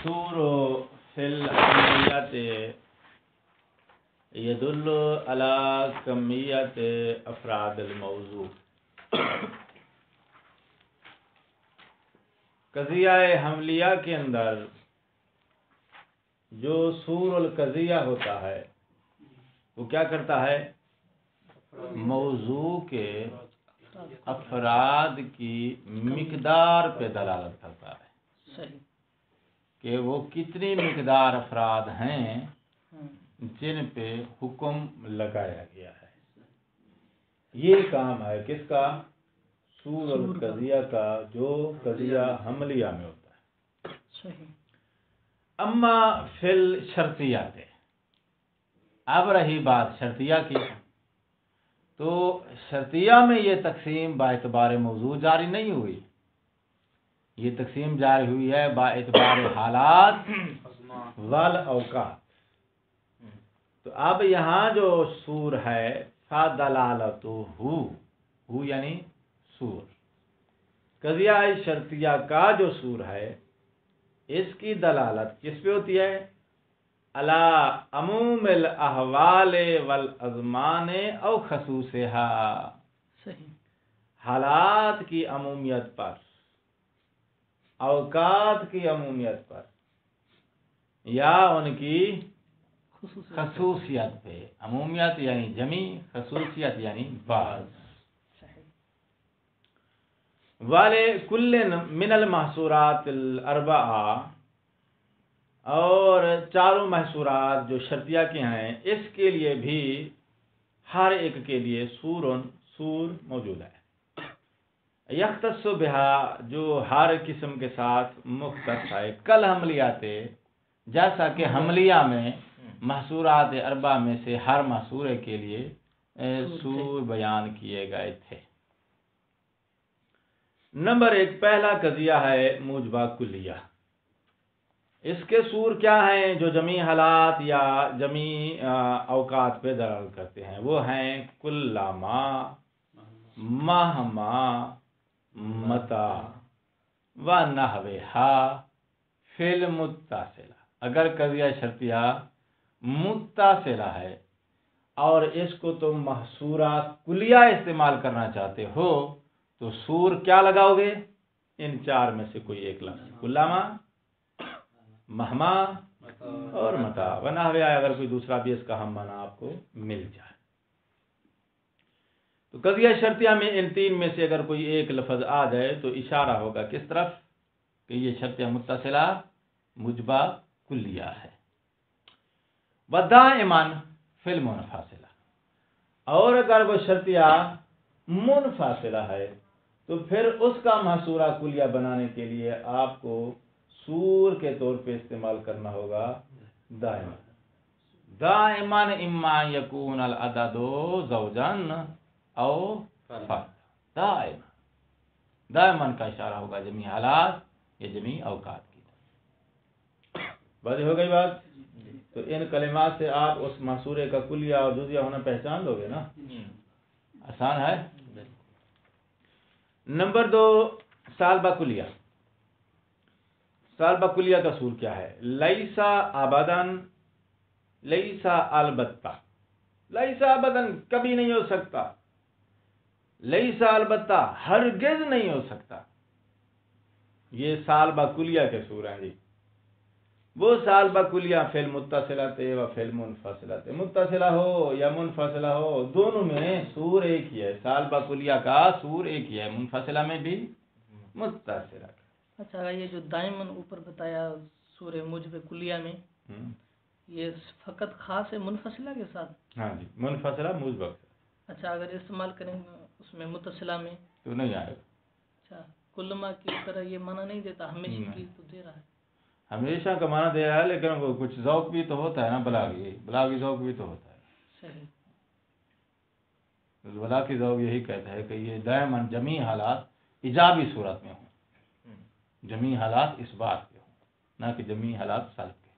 السور في العمليات يدل على كمية افراد الموضوع. قضیہ حملیہ کے اندر جو سور القضیہ ہوتا ہے وہ کیا کرتا ہے؟ موضوع کے افراد کی مقدار پہ دلالت کرتا ہے کہ وہ کتنی مقدار افراد ہیں جن پہ حکم لگایا گیا ہے. یہ کام ہے کس کا؟ سور القضیہ کا، جو قضیہ حملیہ میں ہوتا ہے. اما فی الشرطیات، اب رہی بات شرطیہ کی، تو شرطیہ میں یہ تقسیم با اعتبار موضوع جاری نہیں ہوئی، یہ تقسیم جاری ہوئی ہے با اعتبار حالات والاوقات. تو اب یہاں جو سور ہے فدلالتہ یعنی سور، قضیہ شرطیہ کا جو سور ہے اس کی دلالت کس پہ ہوتی ہے؟ علی عموم الاحوال والازمان او خصوصها، حالات کی عمومیت پر، اوقات کی عمومیت پر، یا ان کی خصوصیت پہ. عمومیت یعنی جمی، خصوصیت یعنی بعض. وَلِكُلٍّ مِّنَ الْمَحْصُورَاتِ الْأَرْبَعَةِ، اور چاروں محصورات جو شرطیہ کے ہیں اس کے لیے بھی ہر ایک کے لیے سور موجود ہے. یختص بہا، جو ہر قسم کے ساتھ مختص ہے. کل حملیات، جیسا کہ حملیہ میں محصورات اربع میں سے ہر محصورے کے لیے سور بیان کیے گئے تھے. نمبر 1 پہلا قضیہ ہے موجبہ کلیہ. اس کے سور کیا ہیں جو جمی حالات یا جمی اوقات پہ دلالت کرتے ہیں؟ وہ ہیں کلما، مہما، متا و نحوہا فی المتصلہ. اگر قضیہ شرطیہ متصلہ ہے اور اس کو تم محصورہ کلیہ استعمال کرنا چاہتے ہو تو سور کیا لگاؤ گے؟ ان چار میں سے کوئی ایک لفظ، کلما، مہما اور متا و نحوہا. اگر کوئی دوسرا بھی اس کا ہم معنی آپ کو مل جائے تو قضیہ شرطیہ میں ان تین میں سے اگر کوئی ایک لفظ آ جائے تو اشارہ ہوگا کس طرف؟ کہ یہ شرطیہ متصلہ موجبہ کلیہ ہے. ودائما فی المنفصلہ، اور اگر وہ شرطیہ منفصلہ ہے تو پھر اس کا محصورہ کلیہ بنانے کے لیے آپ کو سور کے طور پہ استعمال کرنا ہوگا دائما. دائما اما یکون العدد زوجن او فرد. دائما کا اشارہ ہوگا جمی حالات یا جمی اوقات کی. واضح ہو گئی بات؟ تو ان کلمات سے آپ اس محصورے کا کلیہ اور جزیہ ہونا پہچان لو گے نا. آسان ہے. نمبر 2 سالبہ کلیہ. سالبہ کلیہ کا سور کیا ہے؟ لیسا ابدن، لیسا البتہ. لیسا ابدن کبھی نہیں ہو سکتا، لیسا البتہ ہرگز نہیں ہو سکتا. یہ سالبہ کلیہ کے سور ہیں جی. وہ سالبہ کلیہ فی المتصلۃ و فی المنفصلۃ، متصلہ ہو یا منفصلہ ہو دونوں میں سور ایک ہی ہے. سالبہ کلیہ کا سور ایک ہی ہے، منفصلہ میں بھی متصلہ کا. اچھا، یہ جو دائمن اوپر بتایا سورہ موجب کلیہ میں، یہ فقط خاص ہے منفصلہ کے ساتھ؟ ہاں جی، منفصلہ موجبہ. اچھا، اگر استعمال کریں اس میں متصلہ میں تو نہیں آئے گا. اچھا، کلما کی طرح یہ معنی نہیں دیتا، ہمیشہ کی تو دے رہا ہے. ہمیشہ کا معنی دے رہا ہے لیکن وہ کچھ ذوق بھی تو ہوتا ہے نا، بلاغی ذوق بھی تو ہوتا ہے. صحیح. بلاغی ذوق یہی کہتا ہے کہ یہ دائما جمی حالات ایجابی صورت میں ہوں، جمی حالات اس بات کے ہوں، نہ کہ جمی حالات سلب کے.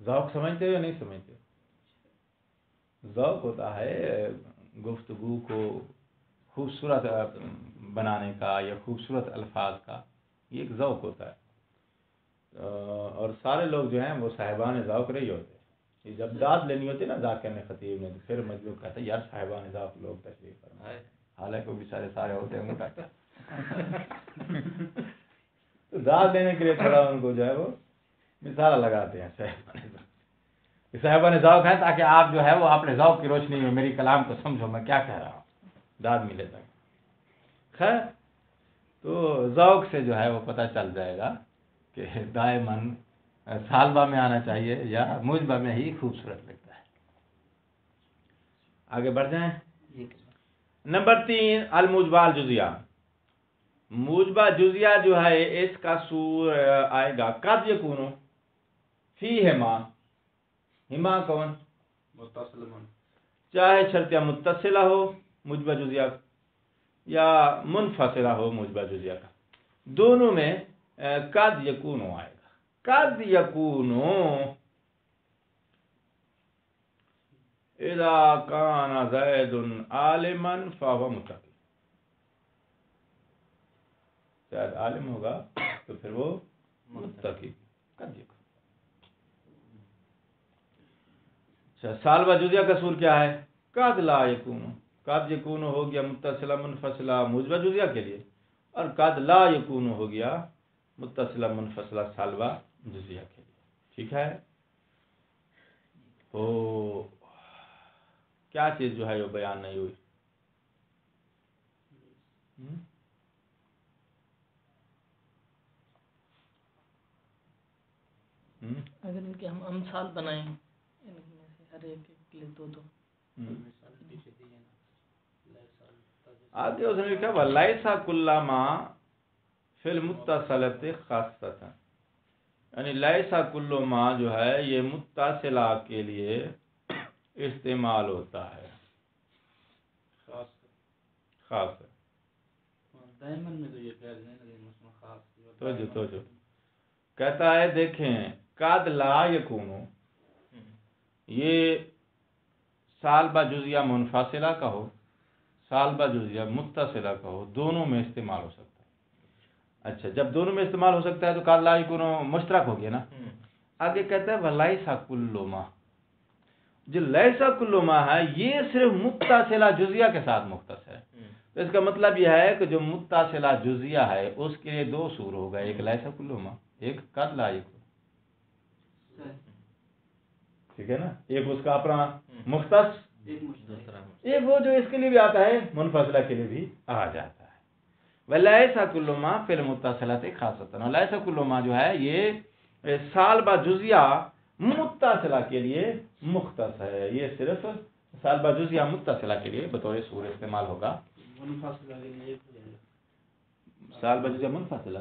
ذوق سمجھتے ہو یا نہیں سمجھتے؟ ذوق ہوتا ہے گفتگو کو خوبصورت بنانے کا یا خوبصورت الفاظ کا، یہ ایک ذوق ہوتا ہے، اور سارے لوگ جو ہیں وہ صاحبان ذوق رہی ہوتے ہیں۔ جب داد لینی ہوتی ہے نا ذاکر نے خطیب نے، تو پھر مجبور کہتا ہے یار صاحبان ذوق لوگ تشریف فرمائے، حالانکہ وہ بیچارے سارے ہوتے ہیں موٹا کیا تو داد دینے کے لیے تھوڑا ان کو جو ہے وہ مثال لگاتے ہیں صاحبان ذوق ہیں، تاکہ آپ جو ہے وہ اپنے ذوق کی روشنی میں میری کلام کو سمجھو میں کیا کہہ رہا ہوں، داد ملے تک۔ خیر، تو ذوق سے جو ہے وہ پتہ چل جائے گا کہ دائماً سالبہ میں آنا چاہیے یا موجبہ میں ہی خوبصورت لگتا ہے۔ آگے بڑھ جائیں۔ نمبر 3 الموجبہ الجزیہ۔ موجبہ جزیہ جو ہے اس کا سور آئے گا قد یکونو فیہما، ہما کون؟ متصل من، چاہے شرطیہ متصلہ ہو موجبہ جزیہ یا منفصلہ ہو موجبہ جزیہ کا، دونوں میں قد یکونو آئے گا۔ قد یکونو اذا کان زید عالما فهو متقی، شاید عالم ہوگا تو پھر وہ متقی۔ قد یکونو سالبہ جزیہ کا سور کیا ہے؟ قد لا یکونو، قد یکونو ہو گیا متصلہ منفصلہ موجبہ جزیہ کے لیے، اور قد لا یکونو ہو گیا متصلہ منفصلہ سالبہ جزیہ کے لیے۔ ٹھیک ہے؟ تو کیا چیز جو ہے وہ بیان نہیں ہوئی؟ اگر ان کے ہم امثال بنائیں ان میں سے ہر ایک کے لیے دو دو، آگے اس نے لکھا وَلَيْسَ كُلَّ مَا فِي الْمُتَّصِلَةِ خاصَّةً، یعنی لیسا کلو ما جو ہے یہ متصلہ کے لیے استعمال ہوتا ہے، خاص ہے۔ دائمن میں تو یہ پیار نہیں لگے مسلم خاص توجہ کہتا ہے دیکھیں قد لا یکونو، یہ سالبہ جزیہ منفصلہ کا ہو سالبہ جزیہ متصلہ کا ہو، دونوں میں استعمال ہو سکتا ہے۔ اچھا، جب دونوں میں استعمال ہو سکتا ہے تو قد لا یکونو مشترک ہو گیا نا۔ آگے کہتا ہے وَلَيْسَ كُلُّ مَا، جو لیسا کلو ما ہے یہ صرف متصلہ جزیہ کے ساتھ مختص ہے، تو اس کا مطلب یہ ہے کہ جو متصلہ جزیہ ہے اس کے لیے دو سور ہوگا، ایک لیسا کلو ما، ایک قد لا یکونو۔ ٹھیک ہے نا، ایک اس کا اپنا مختص، ایک وہ جو اس کے لیے بھی آتا ہے منفصلہ کے لیے بھی آ جاتا ہے۔ وَلَيْسَ كُلُّ مَا فِي الْمُتَّصِلَةِ خَاصَّةً، اور لیسا کلو ما جو ہے یہ سالبہ جزیہ متصلہ کے لیے مختص ہے، یہ صرف سالبہ جزیہ متصلہ کے لیے بطور سور استعمال ہوگا۔ منفصلہ کے لیے سالبہ جزیہ منفصلہ،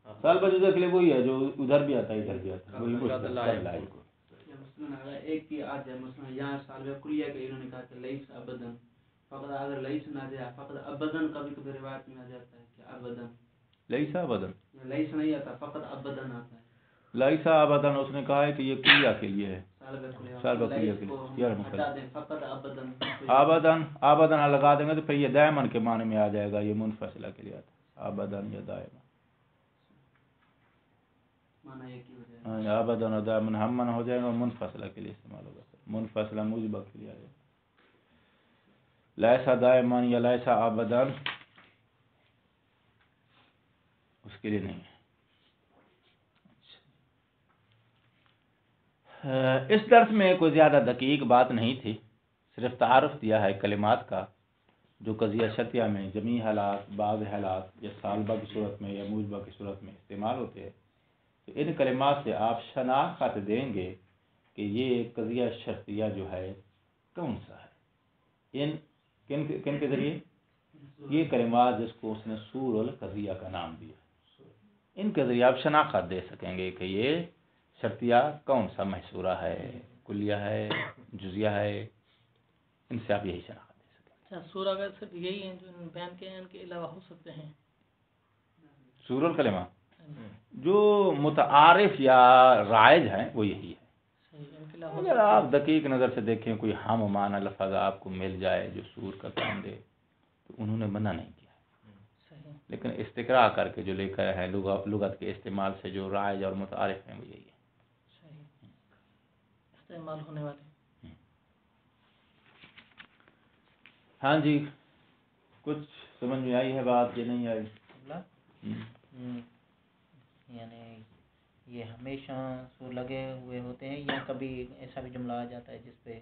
سالبہ جزیہ کے لیے وہی ہے جو ادھر بھی آتا ہے ادھر بھی آتا ہے، وہی مثلاً ایک کی آج ہے، مثلاً یہاں سالبہ کلیہ کے انہوں نے کہا کہ لیس ابدن، فقط اگر لیس نہ جائے فقط ابدن، کبھی کبھی روایت میں آ جاتا ہے کہ ابدن، لیسا ابدن، لیس نہیں آتا فقط ابدن آتا ہے۔ لیسا ابدن اس نے کہا ہے کہ یہ کلیہ کے لیے ہے، سالبہ کلیہ کے لیے ہٹا دیں، فقط ابدن، آبدن، آبدن لگا دیں گے تو پھر یہ دائمن کے معنی میں آ جائے گا، یہ منفصلہ کے لیے آتا ہے آبدن یا دائمن، معنی ایک ہی ہو جائے گا۔ آبدن اور دائمن ہم ہو جائے گا، منفصلہ کے لیے استعمال ہوگا، منفصلہ موجبہ کے لیے آ جائے گا۔ لیسا دائمن یا لیسا آبدن اس کے لیے نہیں ہے۔ اس درس میں کوئی زیادہ دقیق بات نہیں تھی، صرف تعارف دیا ہے کلمات کا جو قضیہ شرطیہ میں جمیع حالات، بعض حالات یا سالبہ کی صورت میں یا موجبہ کی صورت میں استعمال ہوتے ہیں، تو ان کلمات سے آپ شناخت دیں گے کہ یہ قضیہ شرطیہ جو ہے کون سا ہے۔ ان کن کے ذریعے؟ یہ کلمات جس کو اس نے سور القضیہ کا نام دیا، ان کے ذریعے آپ شناخت دے سکیں گے کہ یہ شرطیہ کون سا محصورہ ہے، کلیہ ہے، جزیہ ہے، ان سے آپ یہی شناخت دے سکیں گے۔ اچھا، سورہ اگر صرف یہی ہیں جو بیان کے ہیں، ان کے علاوہ ہو سکتے ہیں سور الکلمہ جو متعارف یا رائج ہیں وہ یہی ہے۔ اگر آپ دقیق نظر سے دیکھیں کوئی ہم معنی لفظ آپ کو مل جائے جو سور کا کام دے تو انہوں نے منع نہیں کیا۔ لیکن استقراء کر کے جو لے کر ہیں لغت کے استعمال سے جو رائج اور متعارف ہیں وہ یہی ہے استعمال ہونے والے. ہاں جی، کچھ سمجھ میں آئی ہے بات، یہ نہیں آئی؟ یعنی یہ ہمیشہ سور لگے ہوئے ہوتے ہیں یا کبھی ایسا بھی جملہ آ جاتا ہے جس پہ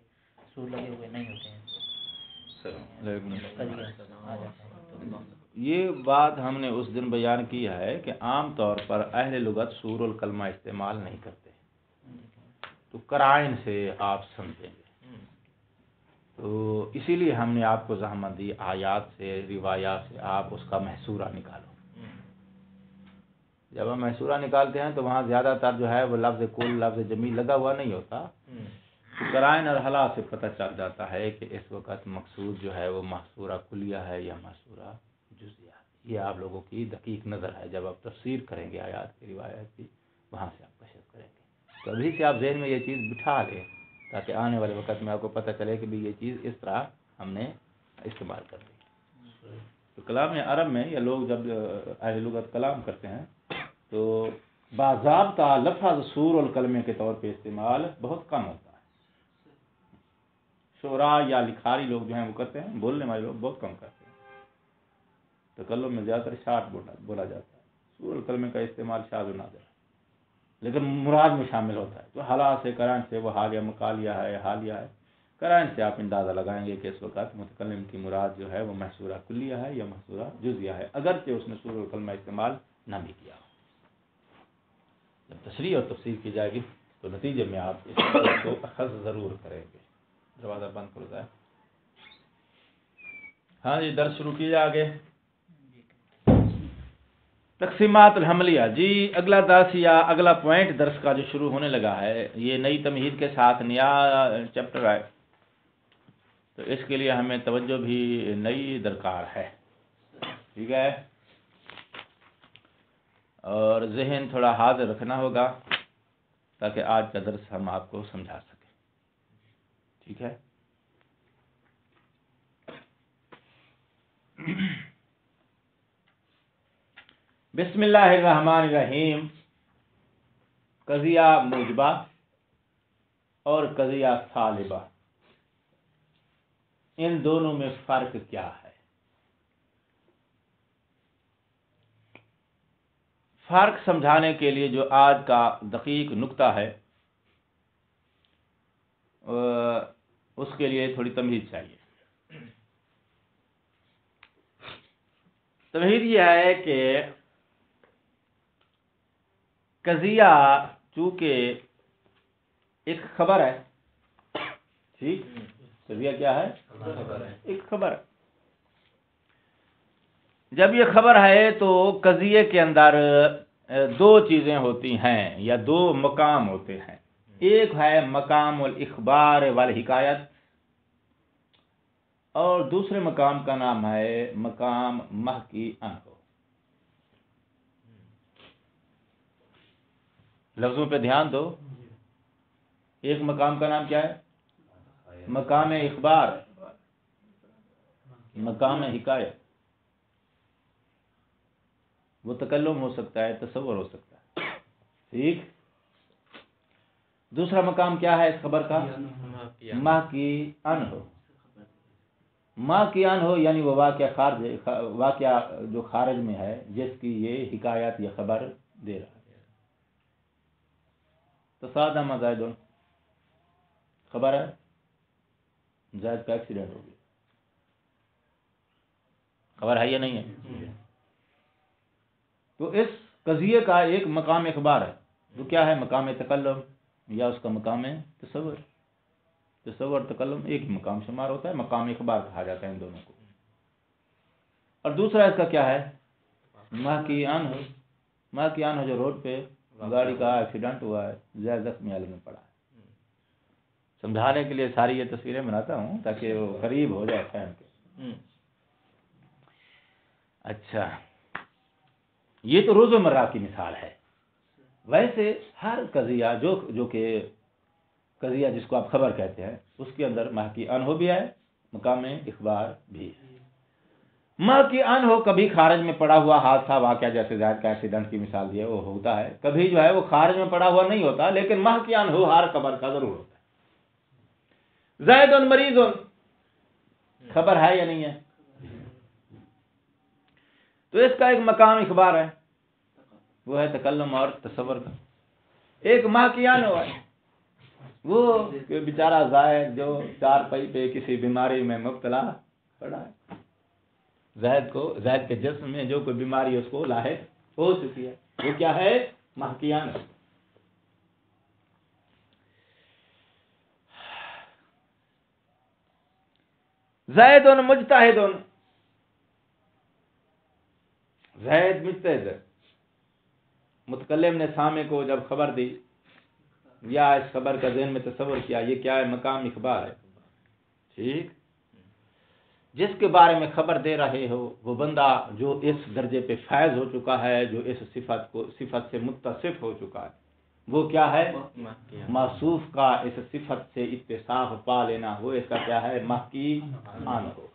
سور لگے ہوئے نہیں ہوتے ہیں؟ یہ بات ہم نے اس دن بیان کی ہے کہ عام طور پر اہل لغت سور الکلمہ استعمال نہیں کرتے، تو قرائن سے آپ سمجھیں گے. تو اسی لیے ہم نے آپ کو زحمت دی، آیات سے روایات سے آپ اس کا محصورہ نکالو. جب ہم محصورہ نکالتے ہیں تو وہاں زیادہ تر جو ہے وہ لفظ کل، لفظ جمیع لگا ہوا نہیں ہوتا. قرائن اور حالات سے پتہ چل جاتا ہے کہ اس وقت مقصود جو ہے وہ محصورہ کلیہ ہے یا محصورہ جزیہ. یہ آپ لوگوں کی دقیق نظر ہے، جب آپ تفسیر کریں گے آیات کی روایات کی، وہاں سے آپ کشف کریں گے. تو ابھی سے آپ ذہن میں یہ چیز بٹھا لیں تاکہ آنے والے وقت میں آپ کو پتہ چلے کہ بھی یہ چیز اس طرح ہم نے استعمال کر دی. تو کلام عرب میں یا لوگ جب اہل لغت کلام کرتے ہیں تو باضابطہ لفظ سور الکلمے کے طور پہ استعمال بہت کم ہوتا ہے. شعراء یا لکھاری لوگ جو ہیں وہ کرتے ہیں، بولنے والے لوگ بہت کم کرتے ہیں. تکلم میں زیادہ تر شارٹ بولا جاتا ہے. سور الکلمے کا استعمال شاذ و نادر ہے لیکن مراد میں شامل ہوتا ہے. تو حالات سے قرائن سے وہ حالیہ مقالیہ ہے، حالیہ ہے، قرائن سے آپ اندازہ لگائیں گے کہ اس وقت متکلم کی مراد جو ہے وہ محصورہ کلیہ ہے یا محصورہ جزیہ ہے، اگرچہ اس نے سور الکلمہ استعمال نہ بھی کیا. جب تشریح اور تفسیر کی جائے گی تو نتیجے میں آپ اس کو اخذ ضرور کریں گے. دروازہ بند کر دیا. ہاں جی، درس شروع کیجیے آگے. تقسیمات الحملیہ. جی اگلا درس یا اگلا پوائنٹ درس کا جو شروع ہونے لگا ہے، یہ نئی تمہید کے ساتھ نیا چیپٹر ہے، تو اس کے لیے ہمیں توجہ بھی نئی درکار ہے. ٹھیک ہے، اور ذہن تھوڑا حاضر رکھنا ہوگا تاکہ آج کا درس ہم آپ کو سمجھا سکیں. ٹھیک ہے. بسم اللہ الرحمن الرحیم. قضیہ موجبہ اور قضیہ سالبہ، ان دونوں میں فرق کیا ہے؟ فرق سمجھانے کے لیے جو آج کا دقیق نقطہ ہے اس کے لیے تھوڑی تمہید چاہیے. تمہید یہ ہے کہ قضیہ چونکہ ایک خبر ہے. ٹھیک، قضیہ کیا ہے؟ ایک خبر ہے. جب یہ خبر ہے تو قضیے کے اندر دو چیزیں ہوتی ہیں یا دو مقام ہوتے ہیں. ایک ہے مقام الاخبار والحکایت اور دوسرے مقام کا نام ہے مقام محکی عنہ. لفظوں پہ دھیان دو. ایک مقام کا نام کیا ہے؟ مقام اخبار، مقام حکایت. وہ تکلم ہو سکتا ہے، تصور ہو سکتا ہے. ٹھیک. دوسرا مقام کیا ہے اس خبر کا؟ محکی عنہ. محکی عنہ یعنی وہ واقعہ جو خارج میں ہے، جس کی یہ حکایت یا خبر دے رہا ہے. تو سادہ زید خبر ہے زید کا ایکسیڈنٹ ہو گیا، خبر ہے یا نہیں ہے؟ تو اس قضیے کا ایک مقام اخبار ہے، جو کیا ہے؟ مقام تکلم یا اس کا مقام تصور. تصور تکلم ایک ہی مقام شمار ہوتا ہے، مقام اخبار کہا جاتا ہے ان دونوں کو. اور دوسرا اس کا کیا ہے؟ محکی عنہ. محکی عنہ جو روڈ پہ گاڑی کا ایکسیڈنٹ ہوا ہے، زیادہ زخمی حالت میں پڑا ہے. سمجھانے کے لیے ساری یہ تصویریں بناتا ہوں تاکہ وہ قریب ہو جائے فہم کے. اچھا، یہ تو روزمرہ کی مثال ہے. ویسے ہر قضیہ جو کہ قضیہ جس کو آپ خبر کہتے ہیں، اس کے اندر محکی عنہ بھی ہے، مقام اخبار بھی ہے. ماں کی ان ہو، کبھی خارج میں پڑا ہوا حادثہ واقعہ جیسے زید کا ایکسیڈنٹ کی مثال دی ہے وہ ہوتا ہے، کبھی جو ہے وہ خارج میں پڑا ہوا نہیں ہوتا، لیکن ماں کی ان ہو ہر خبر کا ضرور ہوتا ہے۔ زید مریض خبر ہے یا نہیں ہے؟ تو اس کا ایک مقام اخبار ہے، وہ ہے تکلم اور تصور کا۔ ایک ماں کی ان ہو ہے، وہ بیچارہ زید جو چار پائی پہ کسی بیماری میں مبتلا پڑا ہے، زید کے جسم میں جو کوئی بیماری اس کو لاحق ہو چکی ہے، وہ کیا ہے؟ ماں کی ان۔ زید مجتہد، زید مجتہد، متکلم نے سامع کو جب خبر دی یا اس خبر کا ذہن میں تصور کیا، یہ کیا ہے؟ مقام اخبار ہے، ٹھیک؟ جس کے بارے میں خبر دے رہے ہو وہ بندہ جو اس درجے پہ فائز ہو چکا ہے، جو اس صفت سے متصف ہو چکا ہے، وہ کیا ہے؟ موصوف کا اس صفت سے اتصاف پا لینا، وہ اس کا کیا ہے؟ محکی آن ہو۔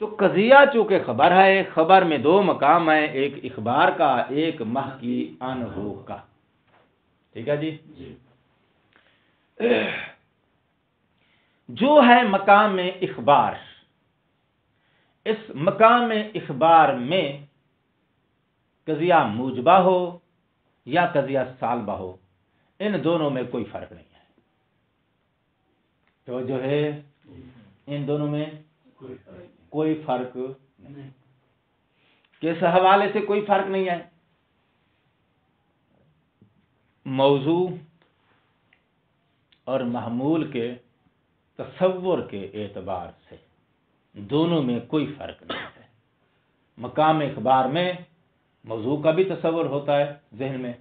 تو قضیہ چونکہ خبر ہے، خبر میں دو مقام ہیں، ایک اخبار کا، ایک محکی آن ہو کا، ٹھیک ہے جی؟ جو ہے مقام اخبار، اس مقام اخبار میں قضیہ موجبہ ہو یا قضیہ سالبہ ہو، ان دونوں میں کوئی فرق نہیں ہے۔ تو جو ہے ان دونوں میں کوئی فرق نہیں۔ کس حوالے سے کوئی فرق نہیں ہے؟ موضوع اور محمول کے تصور کے اعتبار سے دونوں میں کوئی فرق نہیں ہے۔ مقام اخبار میں موضوع کا بھی تصور ہوتا ہے ذہن میں،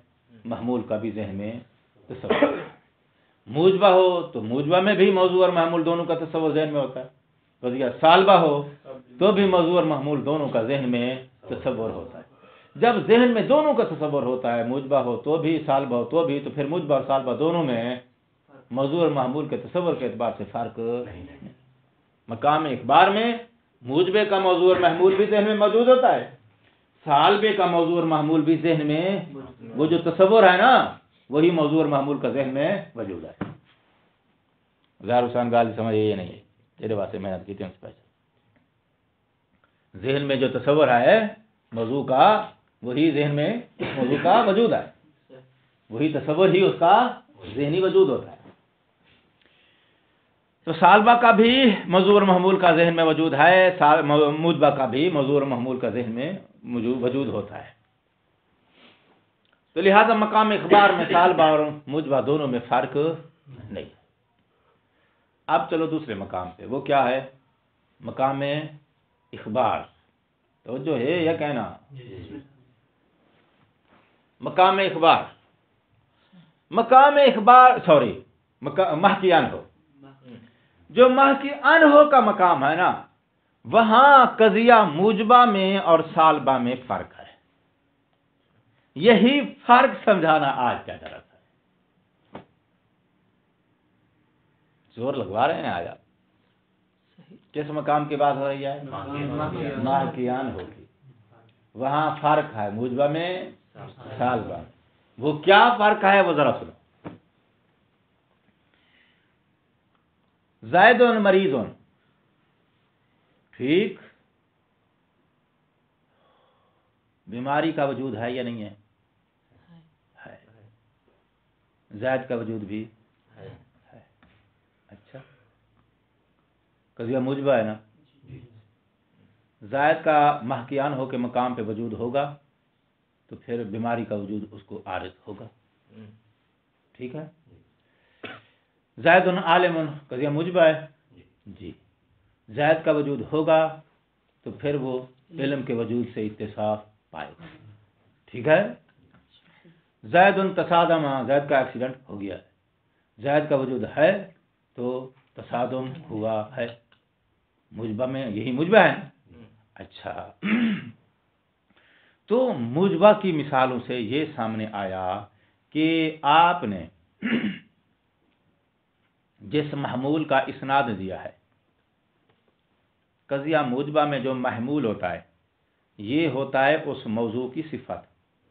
محمول کا بھی ذہن میں تصور۔ موجبہ ہو تو موجبہ میں بھی موضوع اور محمول دونوں کا تصور ذہن میں ہوتا ہے، قضیہ سالبہ ہو تو بھی موضوع اور محمول دونوں کا ذہن میں تصور ہوتا ہے۔ جب ذہن میں دونوں کا تصور ہوتا ہے، موجبہ ہو تو بھی سالبہ ہو تو بھی، تو پھر موجبہ اور سالبہ دونوں میں موضوع اور محمول کے تصور کے اعتبار سے فرق نہیں۔ مقام اخبار میں موجبے کا موضوع اور محمول بھی ذہن میں موجود ہوتا ہے، سالبے کا موضوع اور محمول بھی ذہن میں، وہ جو تصور ہے نا وہی موضوع اور محمول کا ذہن میں موجود ہے۔ ظاہر حسین گال سمجھ یہ نہیں ہے، تیرے واسطے محنت کی تھی ذہن میں جو تصور ہے موضوع کا، وہی ذہن میں موضوع کا موجود ہے، وہی تصور ہی اس کا ذہنی وجود ہوتا ہے۔ تو سالبہ کا بھی موضوع اور محمول کا ذہن میں وجود ہے، موجبہ کا بھی موضوع اور محمول کا ذہن میں وجود ہوتا ہے۔ تو لہذا مقام اخبار میں سالبہ اور موجبہ دونوں میں فرق نہیں۔ اب چلو دوسرے مقام پہ، وہ کیا ہے؟ مقام اخبار۔ تو جو ہے یہ کہنا مقام اخبار، محکی ان ہو، جو محکی ان ہو کا مقام ہے نا، وہاں قضیہ موجبہ میں اور سالبہ میں فرق ہے۔ یہی فرق سمجھانا آج کا درس ہے۔ زور لگوا رہے ہیں آج آپ؟ کس مقام کی بات ہو رہی ہے؟ محکی ان ہو کی، وہاں فرق ہے موجبہ میں سالبہ میں۔ وہ کیا فرق ہے وہ ذرا سنو۔ زید مریض، ٹھیک، بیماری کا وجود ہے یا نہیں ہے؟ ہے۔ زید کا وجود بھی ہے۔ اچھا، قضیہ موجبہ ہے نا، زائد کا محکی ان ہو کے مقام پہ وجود ہوگا تو پھر بیماری کا وجود اس کو عارض ہوگا، ٹھیک ہے؟ زید عالم قضیہ موجبہ ہے جی، زید کا وجود ہوگا تو پھر وہ علم کے وجود سے اتصاف پائے گا، ٹھیک ہے؟ زید تصادم، زید کا ایکسیڈنٹ ہو گیا ہے، زید کا وجود ہے تو تصادم ہوا ہے، موجبہ میں یہی موجبہ ہے۔ اچھا، تو موجبہ کی مثالوں سے یہ سامنے آیا کہ آپ نے جس محمول کا اسناد دیا ہے قضیہ موجبہ میں جو محمول ہوتا ہے یہ ہوتا ہے اس موضوع کی صفت.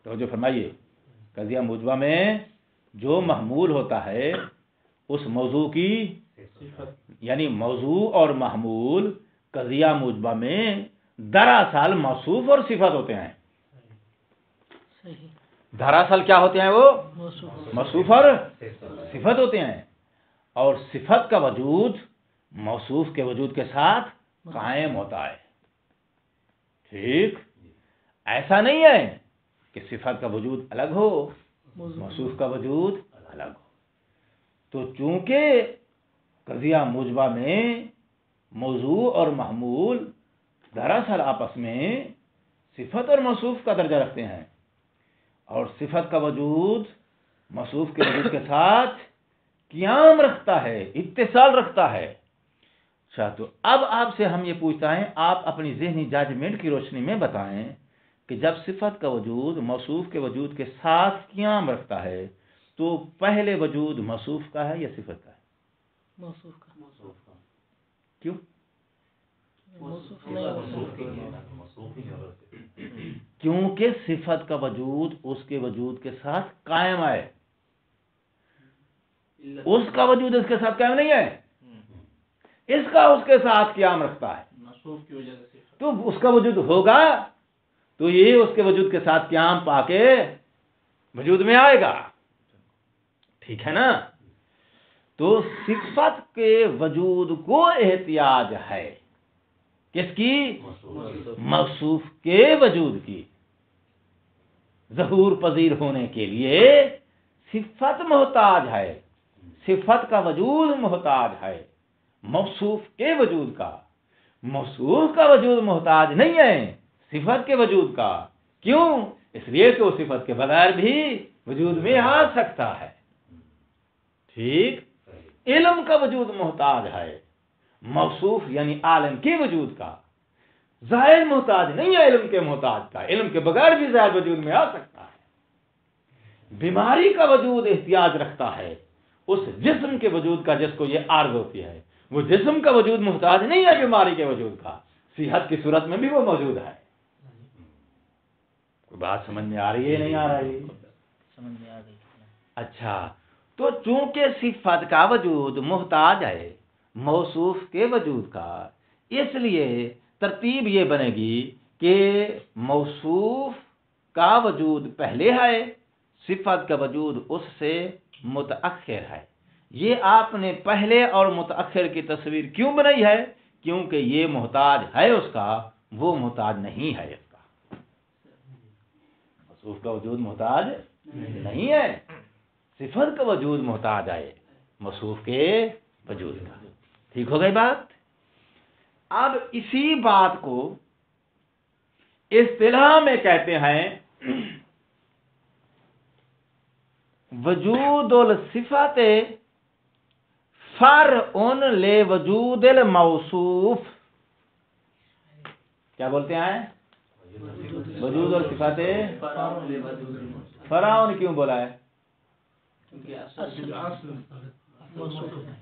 توجہ فرمائیے، قضیہ موجبہ میں جو محمول ہوتا ہے اس موضوع کی صفت، یعنی موضوع اور محمول قضیہ موجبہ میں دراصل موصوف اور صفت ہوتے ہیں. دراصل کیا ہوتے ہیں؟ وہ موصوف اور صفت ہوتے ہیں، اور صفت کا وجود موصوف کے وجود کے ساتھ قائم ہوتا ہے. ٹھیک، ایسا نہیں ہے کہ صفت کا وجود الگ ہو موصوف کا وجود الگ ہو. تو چونکہ قضیہ موجبہ میں موضوع اور محمول دراصل آپس میں صفت اور موصوف کا درجہ رکھتے ہیں، اور صفت کا وجود موصوف کے وجود کے ساتھ قیام رکھتا ہے، اتصال رکھتا ہے. اچھا، تو اب آپ سے ہم یہ پوچھتا ہے، آپ اپنی ذہنی جاجمنٹ کی روشنی میں بتائیں کہ جب صفت کا وجود موصوف کے وجود کے ساتھ قیام رکھتا ہے تو پہلے وجود موصوف کا ہے یا صفت کا ہے؟ موصوف کا. کیوں؟ کیونکہ صفت کا وجود اس کے وجود کے ساتھ قائم ہے، اس کا وجود اس کے ساتھ قائم نہیں ہے، اس کا اس کے ساتھ قیام رکھتا ہے. تو اس کا وجود ہوگا تو یہ اس کے وجود کے ساتھ قیام پا کے وجود میں آئے گا. ٹھیک ہے نا؟ تو صفت کے وجود کو احتیاج ہے کس کی؟ موصوف کے وجود کی. ظہور پذیر ہونے کے لیے صفت محتاج ہے، صفت کا وجود محتاج ہے موصوف کے وجود کا. موصوف کا وجود محتاج نہیں ہے صفت کے وجود کا. کیوں؟ اس لیے کہ وہ صفت کے بغیر بھی وجود میں آ سکتا ہے. ٹھیک، علم کا وجود محتاج ہے موصوف یعنی عالم کے وجود کا. ظاہر محتاج نہیں ہے علم کے محتاج کا، علم کے بغیر بھی ظاہر وجود میں آ سکتا ہے. بیماری کا وجود احتیاج رکھتا ہے اس جسم کے وجود کا جس کو یہ عارض ہوتی ہے. وہ جسم کا وجود محتاج نہیں ہے بیماری کے وجود کا، صحت کی صورت میں بھی وہ موجود ہے. کوئی بات سمجھ میں آ رہی ہے نہیں آ رہی؟ سمجھ میں آ گئی. اچھا، تو چونکہ صفت کا وجود محتاج ہے موصوف کے وجود کا، اس لیے ترتیب یہ بنے گی کہ موصوف کا وجود پہلے ہے، صفت کا وجود اس سے متأخر ہے. یہ آپ نے پہلے اور متأخر کی تصویر کیوں بنائی ہے؟ کیونکہ یہ محتاج ہے اس کا، وہ محتاج نہیں ہے اس کا. موصوف کا وجود محتاج نہیں ہے، صفت کا وجود محتاج ہے موصوف کے وجود کا. ٹھیک ہو گئی بات؟ اب اسی بات کو اصطلاح میں کہتے ہیں وجود الصفات فرع لوجود الموصوف. کیا بولتے ہیں؟ وجود الصفات فرع کیوں بولا ہے؟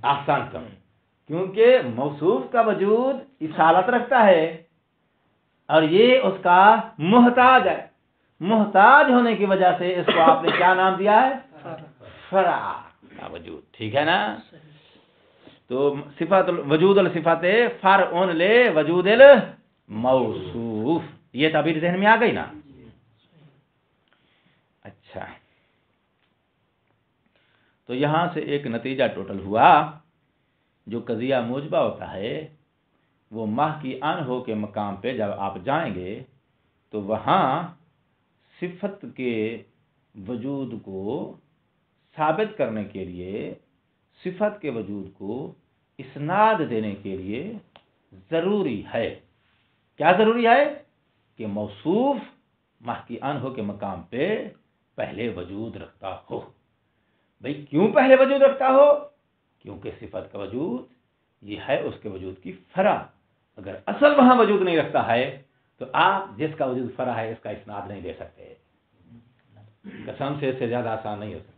احسنتم، کیونکہ موصوف کا وجود اصالت رکھتا ہے اور یہ اس کا محتاج ہے. محتاج ہونے کی وجہ سے اس کو آپ نے کیا نام دیا ہے؟ فرع کا وجود. ٹھیک ہے نا؟ تو صفات وجود الصفات فرع لوجود الموصوف، یہ تعبیر ذہن میں آ گئی نا؟ اچھا، تو یہاں سے ایک نتیجہ ٹوٹل ہوا، جو قضیہ موجبہ ہوتا ہے وہ ماہ کی ان ہو کے مقام پہ جب آپ جائیں گے تو وہاں صفت کے وجود کو ثابت کرنے کے لیے، صفت کے وجود کو اسناد دینے کے لیے ضروری ہے. کیا ضروری ہے؟ کہ موصوف ماہ کی ان ہو کے مقام پہ پہلے وجود رکھتا ہو. بھئی کیوں پہلے وجود رکھتا ہو؟ کیونکہ صفت کا وجود یہ ہے اس کے وجود کی فرع. اگر اصل وہاں وجود نہیں رکھتا ہے تو آپ جس کا وجود فرع ہے اس کا اسناد نہیں دے سکتے. قسم سے اس سے زیادہ آسان نہیں ہو سکتا.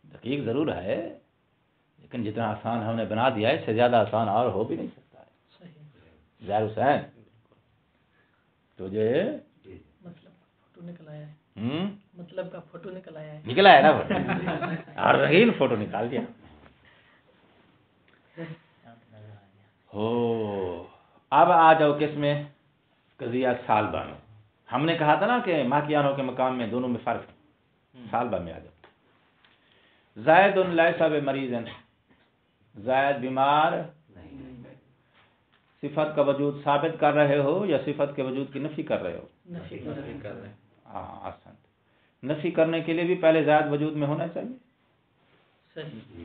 دقیق ضرور ہے لیکن جتنا آسان ہم نے بنا دیا ہے اس سے زیادہ آسان اور ہو بھی نہیں سکتا ہے. ظاہر حسین تو جو مطلب فوٹو نکل آیا ہے. مطلب کا فوٹو نکل آیا ہے. نکلا ہے نا اور رحیل فوٹو نکال دیا. ہو اب آ جاؤ کس میں قضیہ سالبہ میں. ہم نے کہا تھا نا کہ ماکیانوں کے مقام میں دونوں میں فرق ہے. سالبہ میں آ جاؤ. زائد لیس بمریض، زائد بیمار صفت کا وجود ثابت کر رہے ہو یا صفت کے وجود کی نفی کر رہے ہو؟ نفی کر رہے ہیں. ہاں احسن. نفی کرنے کے لیے بھی پہلے زائد وجود میں ہونا چاہیے. صحیح.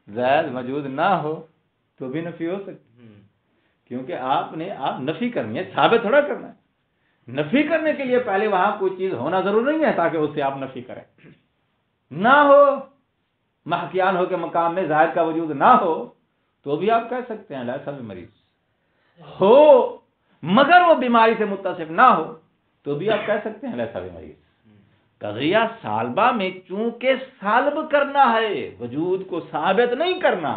زائد موجود نہ ہو تو بھی نفی ہو سکتی، کیونکہ آپ نفی کرنی ہے، ثابت تھوڑا کرنا ہے. نفی کرنے کے لیے پہلے وہاں کوئی چیز ہونا ضروری نہیں ہے تاکہ اس سے آپ نفی کریں. نہ ہو محکیان ہو کے مقام میں زائد کا وجود نہ ہو تو بھی آپ کہہ سکتے ہیں لیسا بمریض. ہو مگر وہ بیماری سے متصف نہ ہو تو بھی آپ کہہ سکتے ہیں لیسا بمریض. قضیہ سالبہ میں چونکہ سالب کرنا ہے، وجود کو ثابت نہیں کرنا.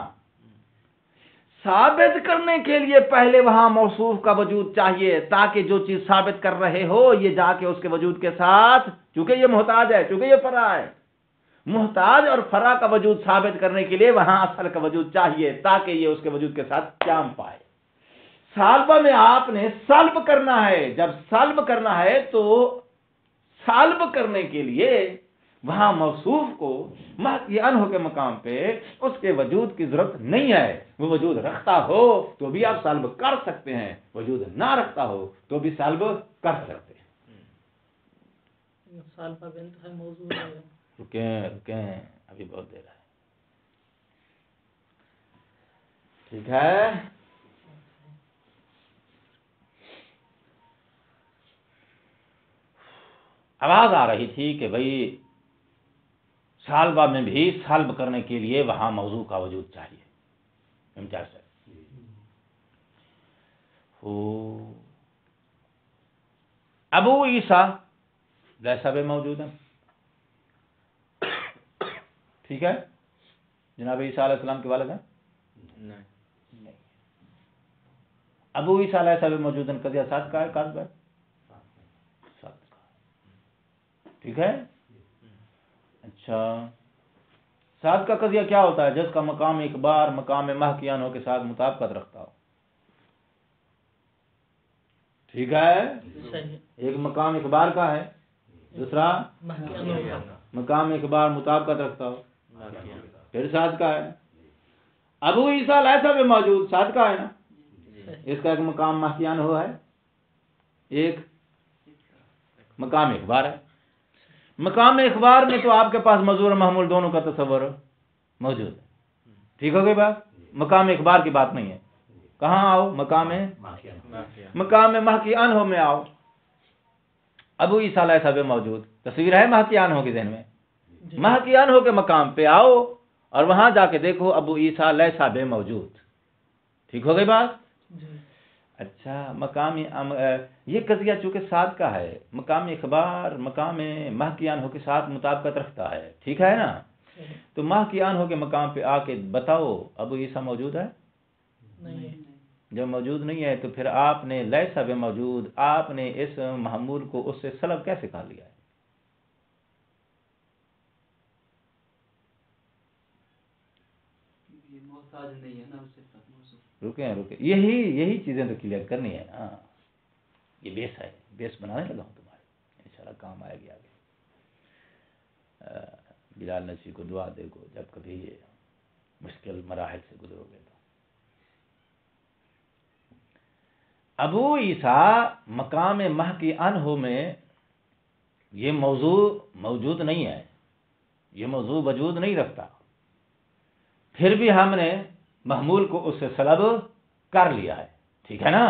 ثابت کرنے کے لیے پہلے وہاں موصوف کا وجود چاہیے تاکہ جو چیز ثابت کر رہے ہو یہ جا کے اس کے وجود کے ساتھ، چونکہ یہ محتاج ہے، چونکہ یہ فرع ہے، محتاج اور فرع کا وجود ثابت کرنے کے لیے وہاں اصل کا وجود چاہیے تاکہ یہ اس کے وجود کے ساتھ قیام پائے. سالبہ میں آپ نے سلب کرنا ہے. جب سلب کرنا ہے تو سالب کرنے کے لیے وہاں موصوف کو محکی عنہ کے مقام پہ اس کے وجود کی ضرورت نہیں ہے. وہ وجود رکھتا ہو تو بھی آپ سالب کر سکتے ہیں، وجود نہ رکھتا ہو تو بھی سالب کر سکتے ہیں. سالبہ بنت ہے موضوع ہے. رکیں ابھی بہت دیر ہے. ٹھیک ہے. آواز آ رہی تھی کہ بھئی سالبہ میں بھی سلب کرنے کے لیے وہاں موضوع کا وجود چاہیے. امتیاز ہے. ابو عیسیٰ لیسا بموجود ہے. ٹھیک ہے. جناب عیسیٰ علیہ السلام کے والد ہیں؟ نہیں. ابو عیسیٰ لیسا بموجود ہے. قضیہ سات کا ہے کاذب ہے؟ ٹھیک ہے. اچھا ساتھ کا قضیہ کیا ہوتا ہے؟ جس کا مقام اخبار مقام محکیانوں کے ساتھ مطابقت رکھتا ہو. ٹھیک ہے. ایک مقام اخبار کا ہے، دوسرا مقام اخبار مطابقت رکھتا ہو، پھر ساتھ کا ہے. ابو عیسیٰ لیسا بموجود ساتھ کا ہے نا. اس کا ایک مقام محکیان ہو ہے، ایک مقام اخبار ہے. مقام اخبار میں تو آپ کے پاس مذکور اور محمول دونوں کا تصور موجود ہے. ٹھیک ہو گئی بات. مقام اخبار کی بات نہیں ہے. کہاں آؤ؟ مقام محکی عنہ میں آؤ. ابو عیسیٰ لیسا بموجود تصویر ہے محکی عنہ کے ذہن میں. محکی عنہ کے مقام پہ آؤ اور وہاں جا کے دیکھو ابو عیسیٰ لیسا بموجود. ٹھیک ہو گئی بات. اچھا مقام یہ قضیہ چونکہ ساتھ کا ہے، مقام اخبار مقام محکی عنہ کے ساتھ مطابقت رکھتا ہے. ٹھیک ہے نا. تو محکی عنہ کے مقام پہ آ کے بتاؤ ابو عیسیٰ موجود ہے؟ نہیں. جب موجود نہیں ہے تو پھر آپ نے لیسا بموجود آپ نے اس محمول کو اس سے سلب کیسے کر لیا ہے؟ رکیں یہی چیزیں تو کلیئر کرنی ہے. ہاں یہ بیس ہے، بیس بنانے لگا ہوں تمہارے، انشاءاللہ کام آئے گی آگے. بلال نسی کو دعا دے گو جب کبھی یہ مشکل مراحل سے گزرو گے. تو ابو عیسیٰ مقام محکی عنہ میں یہ موضوع موجود نہیں ہے، یہ موضوع وجود نہیں رکھتا. پھر بھی ہم نے محمول کو اس سے سلب کر لیا ہے. ٹھیک ہے نا.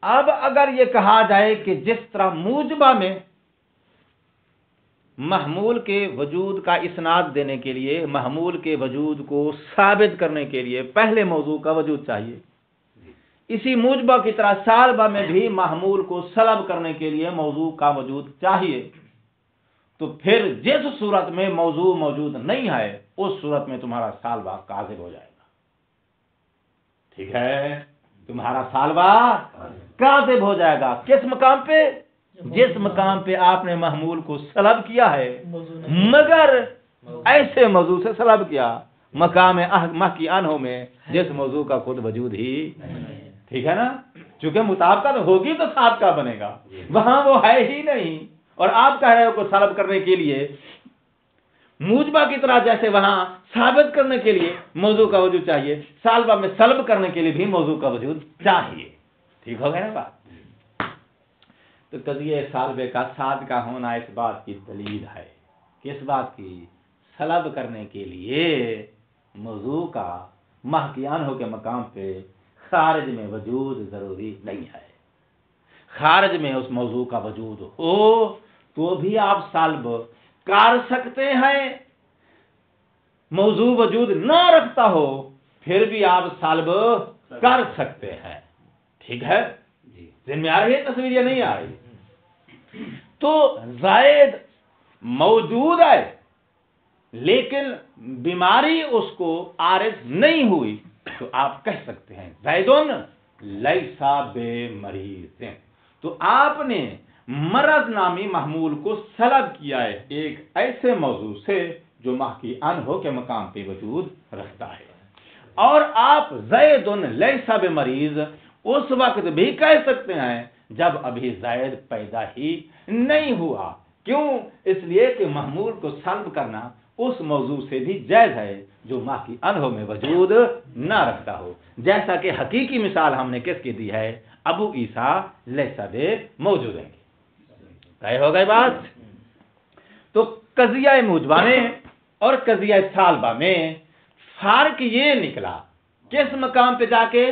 اب اگر یہ کہا جائے کہ جس طرح موجبہ میں محمول کے وجود کا اسناد دینے کے لیے محمول کے وجود کو ثابت کرنے کے لیے پہلے موضوع کا وجود چاہیے، اسی موجبہ کی طرح سالبہ میں بھی محمول کو سلب کرنے کے لیے موضوع کا وجود چاہیے. تو پھر جس صورت میں موضوع موجود نہیں ہے اس صورت میں تمہارا سالبہ کاذب ہو جائے گا. ٹھیک ہے، تمہارا سالبہ کاذب ہو جائے گا. کس مقام پہ؟ جس مقام پہ آپ نے محمول کو سلب کیا ہے، مگر ایسے موضوع سے سلب کیا مقام محکی انہوں میں جس موضوع کا خود وجود ہی. ٹھیک ہے نا، چونکہ مطابقت ہوگی تو ساتھ کا بنے گا، وہاں وہ ہے ہی نہیں. اور آپ کہہ رہے ہو کو سلب کرنے کے لیے موجبہ کی طرح جیسے وہاں ثابت کرنے کے لیے موضوع کا وجود چاہیے، سالبہ میں سلب کرنے کے لیے بھی موضوع کا وجود چاہیے. ٹھیک ہو گیا نا بات؟ تو قضیہ سالبے کا ساتھ کا ہونا اس بات کی دلیل ہے. کس بات کی؟ سلب کرنے کے لیے موضوع کا محکیان ہو کے مقام پہ خارج میں وجود ضروری نہیں ہے. خارج میں اس موضوع کا وجود ہو تو بھی آپ سالب کر سکتے ہیں. موضوع وجود نہ رکھتا ہو پھر بھی آپ سالب کر سکتے ہیں. ٹھیک ہے، ذہن میں آ رہی ہے تصویر یا نہیں آ رہی؟ تو زائد موجود ہے لیکن بیماری اس کو عارض نہیں ہوئی تو آپ کہہ سکتے ہیں زیدن لیسا بے مریض. تو آپ نے مرض نامی محمول کو سلب کیا ہے ایک ایسے موضوع سے جو محکی ان ہو کے مقام پہ وجود رکھتا ہے. اور آپ زیدن لیسا بے مریض اس وقت بھی کہہ سکتے ہیں جب ابھی زائد پیدا ہی نہیں ہوا. کیوں؟ اس لیے کہ محمول کو سلب کرنا اس موضوع سے بھی جائز ہے جو محکی انہوں میں وجود نہ رکھتا ہو. جیسا کہ حقیقی مثال ہم نے کس کی دی ہے؟ ابو عیسیٰ لیسا بے موجود ہیں. طے ہو گئی بات؟ تو قضیہ موجبہ میں اور قضیہ سالبہ میں فرق یہ نکلا کس مقام پہ جا کے؟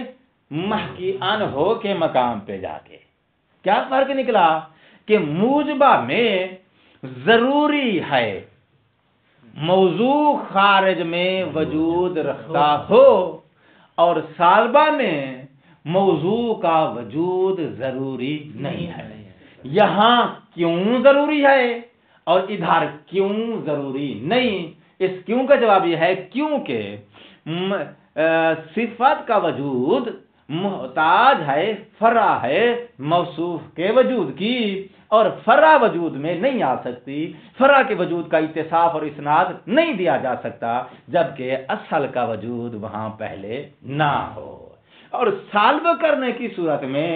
محکی ان ہو کے مقام پہ جا کے. کیا فرق نکلا؟ کہ موجبہ میں ضروری ہے موضوع خارج میں وجود رکھتا ہو اور سالبہ میں موضوع کا وجود ضروری نہیں ہے. یہاں کیوں ضروری ہے اور ادھر کیوں ضروری نہیں؟ اس کیوں کا جواب یہ ہے کیونکہ صفت کا وجود محتاج ہے، فرع ہے موصوف کے وجود کی، اور فرع وجود میں نہیں آ سکتی. فرع کے وجود کا اتصاف اور اسناد نہیں دیا جا سکتا جبکہ اصل کا وجود وہاں پہلے نہ ہو. اور سالب کرنے کی صورت میں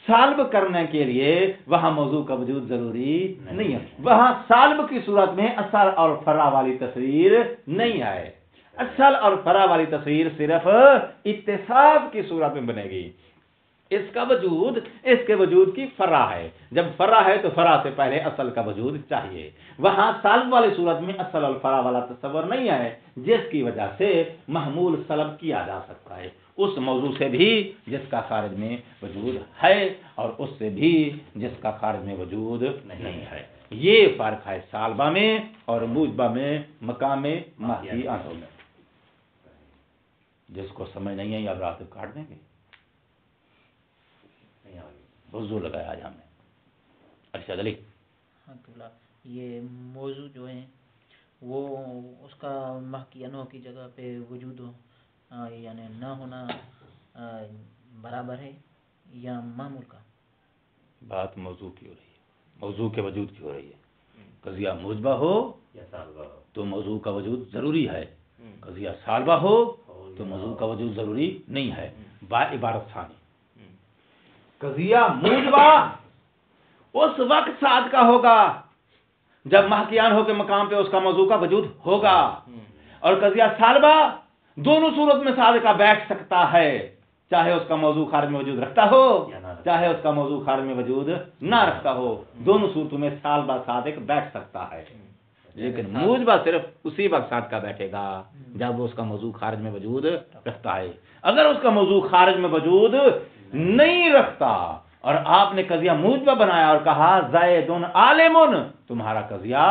سالب کرنے کے لیے وہاں موضوع کا وجود ضروری نہیں ہے. وہاں سالب کی صورت میں اصل اور فرع والی تصویر نہیں ہے. اصل اور فرع والی تصویر صرف اتصاف کی صورت میں بنے گی. اس کا وجود اس کے وجود کی فرع ہے. جب فرع ہے تو فرع سے پہلے اصل کا وجود چاہیے. وہاں سالب والی صورت میں اصل اور فرع والا تصور نہیں ہے جس کی وجہ سے محمول سلب کیا جا سکتا ہے اس موضوع سے بھی جس کا خارج میں وجود ہے اور اس سے بھی جس کا خارج میں وجود نہیں ہے. یہ فرق ہے سالبہ میں اور موجبہ میں مقام محکی انہوں میں. جس کو سمجھ نہیں ہے یا رات کاٹ دیں گے. وضو لگایا آج ہم نے. ارشاد علی یہ موضوع جو ہیں وہ اس کا محکی انہوں کی جگہ پہ وجود ہو یعنی نہ ہونا برابر ہے یا معمول کا؟ بات موضوع کی ہو رہی ہے، موضوع کے وجود کی ہو رہی ہے. قضیہ موجبہ ہو یا سالبہ ہو تو موضوع کا وجود ضروری ہے. قضیہ سالبہ ہو تو موضوع کا وجود ضروری نہیں ہے. با عبارت ثانی قضیہ موجبہ اس وقت ساتھ کا ہوگا جب محکیان ہو کے مقام پہ اس کا موضوع کا وجود ہوگا، اور قضیہ سالبہ دونوں صورت میں ساتھ کا بیٹھ سکتا ہے، چاہے اس کا موضوع خارج میں وجود رکھتا ہو چاہے اس کا موضوع خارج میں وجود نہ رکھتا ہو. دونوں صورتوں میں سالبہ صادق بیٹھ سکتا ہے. لیکن موجبہ صرف اسی وقت ساتھ کا بیٹھے گا جب وہ اس کا موضوع خارج میں وجود رکھتا ہے. اگر اس کا موضوع خارج میں وجود نہیں رکھتا اور آپ نے قضیہ موجبہ بنایا اور کہا زیدن عالمن، تمہارا قضیہ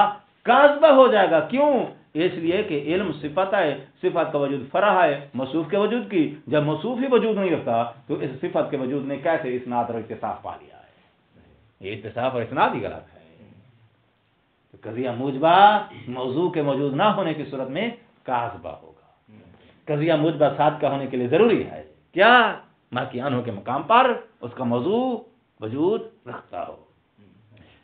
کاذبہ ہو جائے گا. کیوں؟ اس لیے کہ علم صفت ہے، صفت کا وجود فرع ہے موصوف کے وجود کی. جب موصوف ہی وجود نہیں رکھتا تو اس صفت کے وجود نے کیسے اسناد اور اتصاف پا لیا ہے؟ یہ اتصاف اور اسناد ہی غلط ہے. تو قضیہ موجبہ موضوع کے موجود نہ ہونے کی صورت میں کاذبہ ہوگا. قضیہ موجبہ صادقہ ہونے کے لیے ضروری ہے کیا؟ ماکیانوں کے مقام پر اس کا موضوع وجود رکھتا ہو.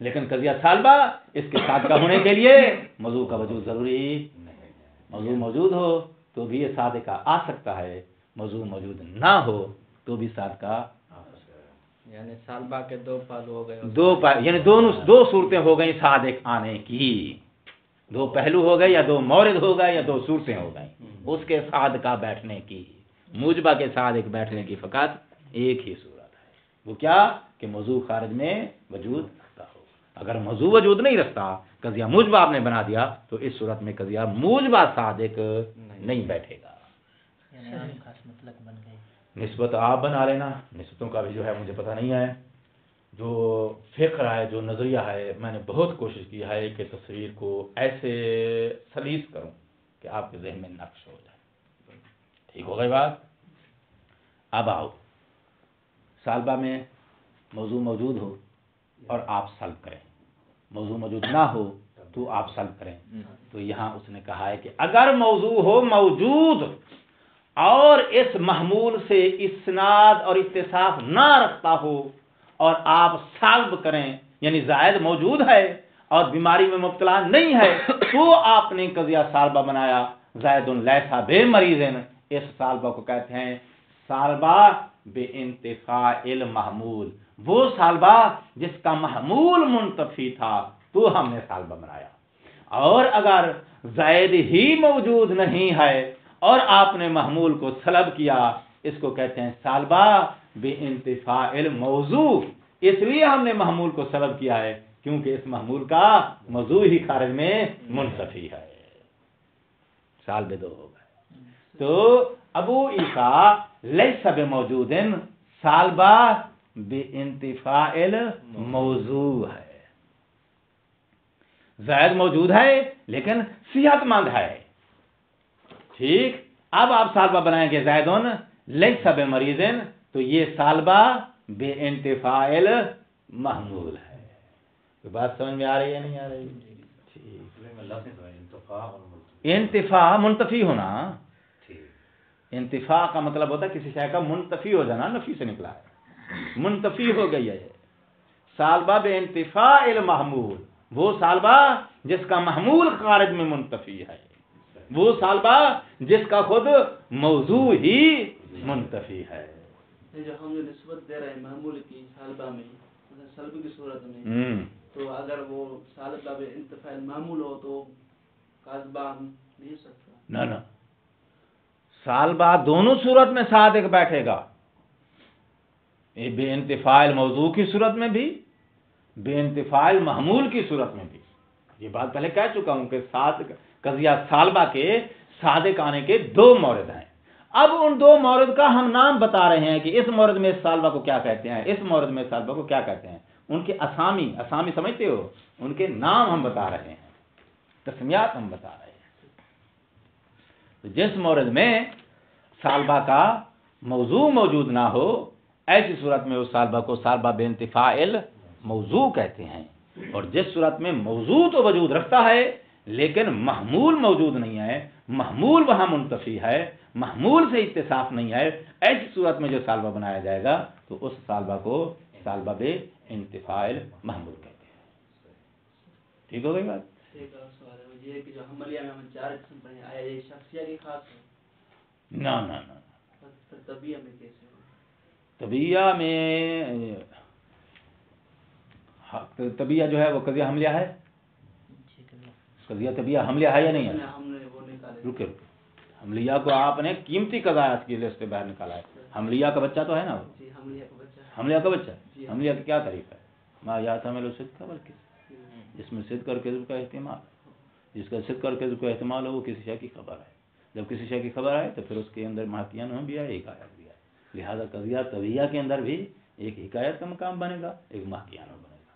لیکن قضیہ سالبہ اس کے صادقہ ہونے کے لیے موضوع کا وجود ضروری نہیں. موضوع موجود ہو تو بھی یہ صادقہ آ سکتا ہے، موضوع موجود نہ ہو تو بھی صادقہ. یعنی سالبہ کے دو پہلو ہو گئے، یعنی دو صورتیں ہو گئیں صادق آنے کی. دو پہلو ہو گئے، یا دو مورد ہو گئے، یا دو صورتیں ہو گئیں اس کے صادقہ بیٹھنے کی. موجبہ کے صادق بیٹھنے کی فقط ایک ہی صورت ہے، وہ کیا کہ موضوع خارج میں وجود رکھتا ہو. اگر موضوع وجود نہیں رکھتا، قضیہ موجبہ آپ نے بنا دیا، تو اس صورت میں قضیہ موجبہ صادق نہیں بیٹھے گا. نسبت آپ بنا لینا، نسبتوں کا بھی جو ہے مجھے پتہ نہیں ہے. جو فکر ہے، جو نظریہ ہے، میں نے بہت کوشش کی ہے کہ تصویر کو ایسے سلیس کروں کہ آپ کے ذہن میں نقش ہو جائے. ٹھیک ہو گئی بات؟ اب آؤ، سالبہ میں موضوع موجود ہو اور آپ سلب کریں، موضوع موجود نہ ہو تو آپ سلب کریں. تو یہاں اس نے کہا ہے کہ اگر موضوع ہو موجود اور اس محمول سے اسناد اور اتصاف نہ رکھتا ہو اور آپ سلب کریں، یعنی زائد موجود ہے اور بیماری میں مبتلا نہیں ہے، تو آپ نے قضیہ سالبہ بنایا. زائد لیسا بے مریضن، اس سالبہ کو کہتے ہیں سالبہ بے انتفاع المحمول. وہ سالبہ جس کا محمول منتفی تھا تو ہم نے سالبہ بنایا. اور اگر زائد ہی موجود نہیں ہے اور آپ نے محمول کو سلب کیا، اس کو کہتے ہیں سالبہ بے انتفاع الموضوع. اس لیے ہم نے محمول کو سلب کیا ہے کیونکہ اس محمول کا موضوع ہی خارج میں منتفی ہے. سال بے دو ہو گئے. تو ابو عیسیٰ لیس بموجود سالبہ بے انتفاع الموضوع ہے. زائد موجود ہے لیکن صحت مند ہے. ٹھیک، اب آپ سالبہ بنائیں گے زائدون لیس بمریضن، تو یہ سالبہ بے انتفاع المحمول ہے. تو بات سمجھ میں آ رہی ہے نہیں آ رہی؟ انتفاع منتفی ہونا. انتفاع کا مطلب ہوتا ہے کسی شے کا منتفی ہو جانا، نفی سے نکلا ہے، منتفی ہو گئی ہے. سالبہ بے انتفاع المحمول، وہ سالبہ جس کا محمول خارج میں منتفی ہے، وہ سالبہ جس کا خود موضوع ہی منتفی ہے. جو ہم جو نسبت دے رہے ہیں محمول کی سالبہ میں، سلب کی صورت میں، تو اگر وہ سالبہ بے انتفاع المحمول ہو تو کاذبہ نہیں ہو سکتا. نہ سالبہ دونوں صورت میں صادق بیٹھے گا. بے انتفاع الموضوع کی صورت میں بھی، بے انتفاع المحمول کی صورت میں بھی. یہ بات پہلے کہہ چکا ہوں کہ قضیہ سالبہ کے صادق آنے کے دو مورد ہیں. اب ان دو مورد کا ہم نام بتا رہے ہیں کہ اس مورد میں سالبہ کو کیا کہتے ہیں، اس مورد میں سالبہ کو کیا کہتے ہیں. ان کے اسامی سمجھتے ہو، ان کے نام ہم بتا رہے ہیں، تسمیات ہم بتا رہے ہیں. جس مورد میں سالبہ کا موضوع موجود نہ ہو، ایسی صورت میں اس سالبہ کو سالبہ بے انتفاع الموضوع کہتے ہیں. اور جس صورت میں موضوع تو وجود رکھتا ہے لیکن محمول موجود نہیں ہے، محمول وہاں منتفی ہے، محمول سے اتصاف نہیں ہے، ایسی صورت میں جو سالبہ بنایا جائے گا تو اس سالبہ کو سالبہ بے انتفاع المحمول کہتے ہیں. ٹھیک ہو گئی بات؟ یہ کہ جو حملیہ میں ہم چار قسم پڑھیں، آیا یہ شخصیہ کی خاص ہے؟ نہ طبیعہ میں کیسے ہو؟ طبیعہ جو ہے وہ قضیہ حملیہ ہے. قضیہ طبیعہ حملیہ ہے یا نہیں ہے؟ ہم نے وہ نکالے. رکے حملیہ کو آپ نے قیمتی قضایات کی لسٹ سے باہر نکالا ہے. حملیہ کا بچہ تو ہے نا وہ. جی حملیہ کا بچہ. حملیہ کا بچہ. حملیہ کا کیا طریقہ ہے؟ ما یات حمل صدق کا بلکہ جس میں صدق اور کذب کا احتمال، جس کا صدق اور کذب کا احتمال ہو وہ کسی شے کی خبر ہے. جب کسی شے کی خبر آئے تو پھر اس کے اندر محکیان بھی ہے، حکایت بھی ہے. لہذا قضیہ طبیعہ کے اندر بھی ایک حکایت کا مقام بنے گا، ایک محکیان بنے گا.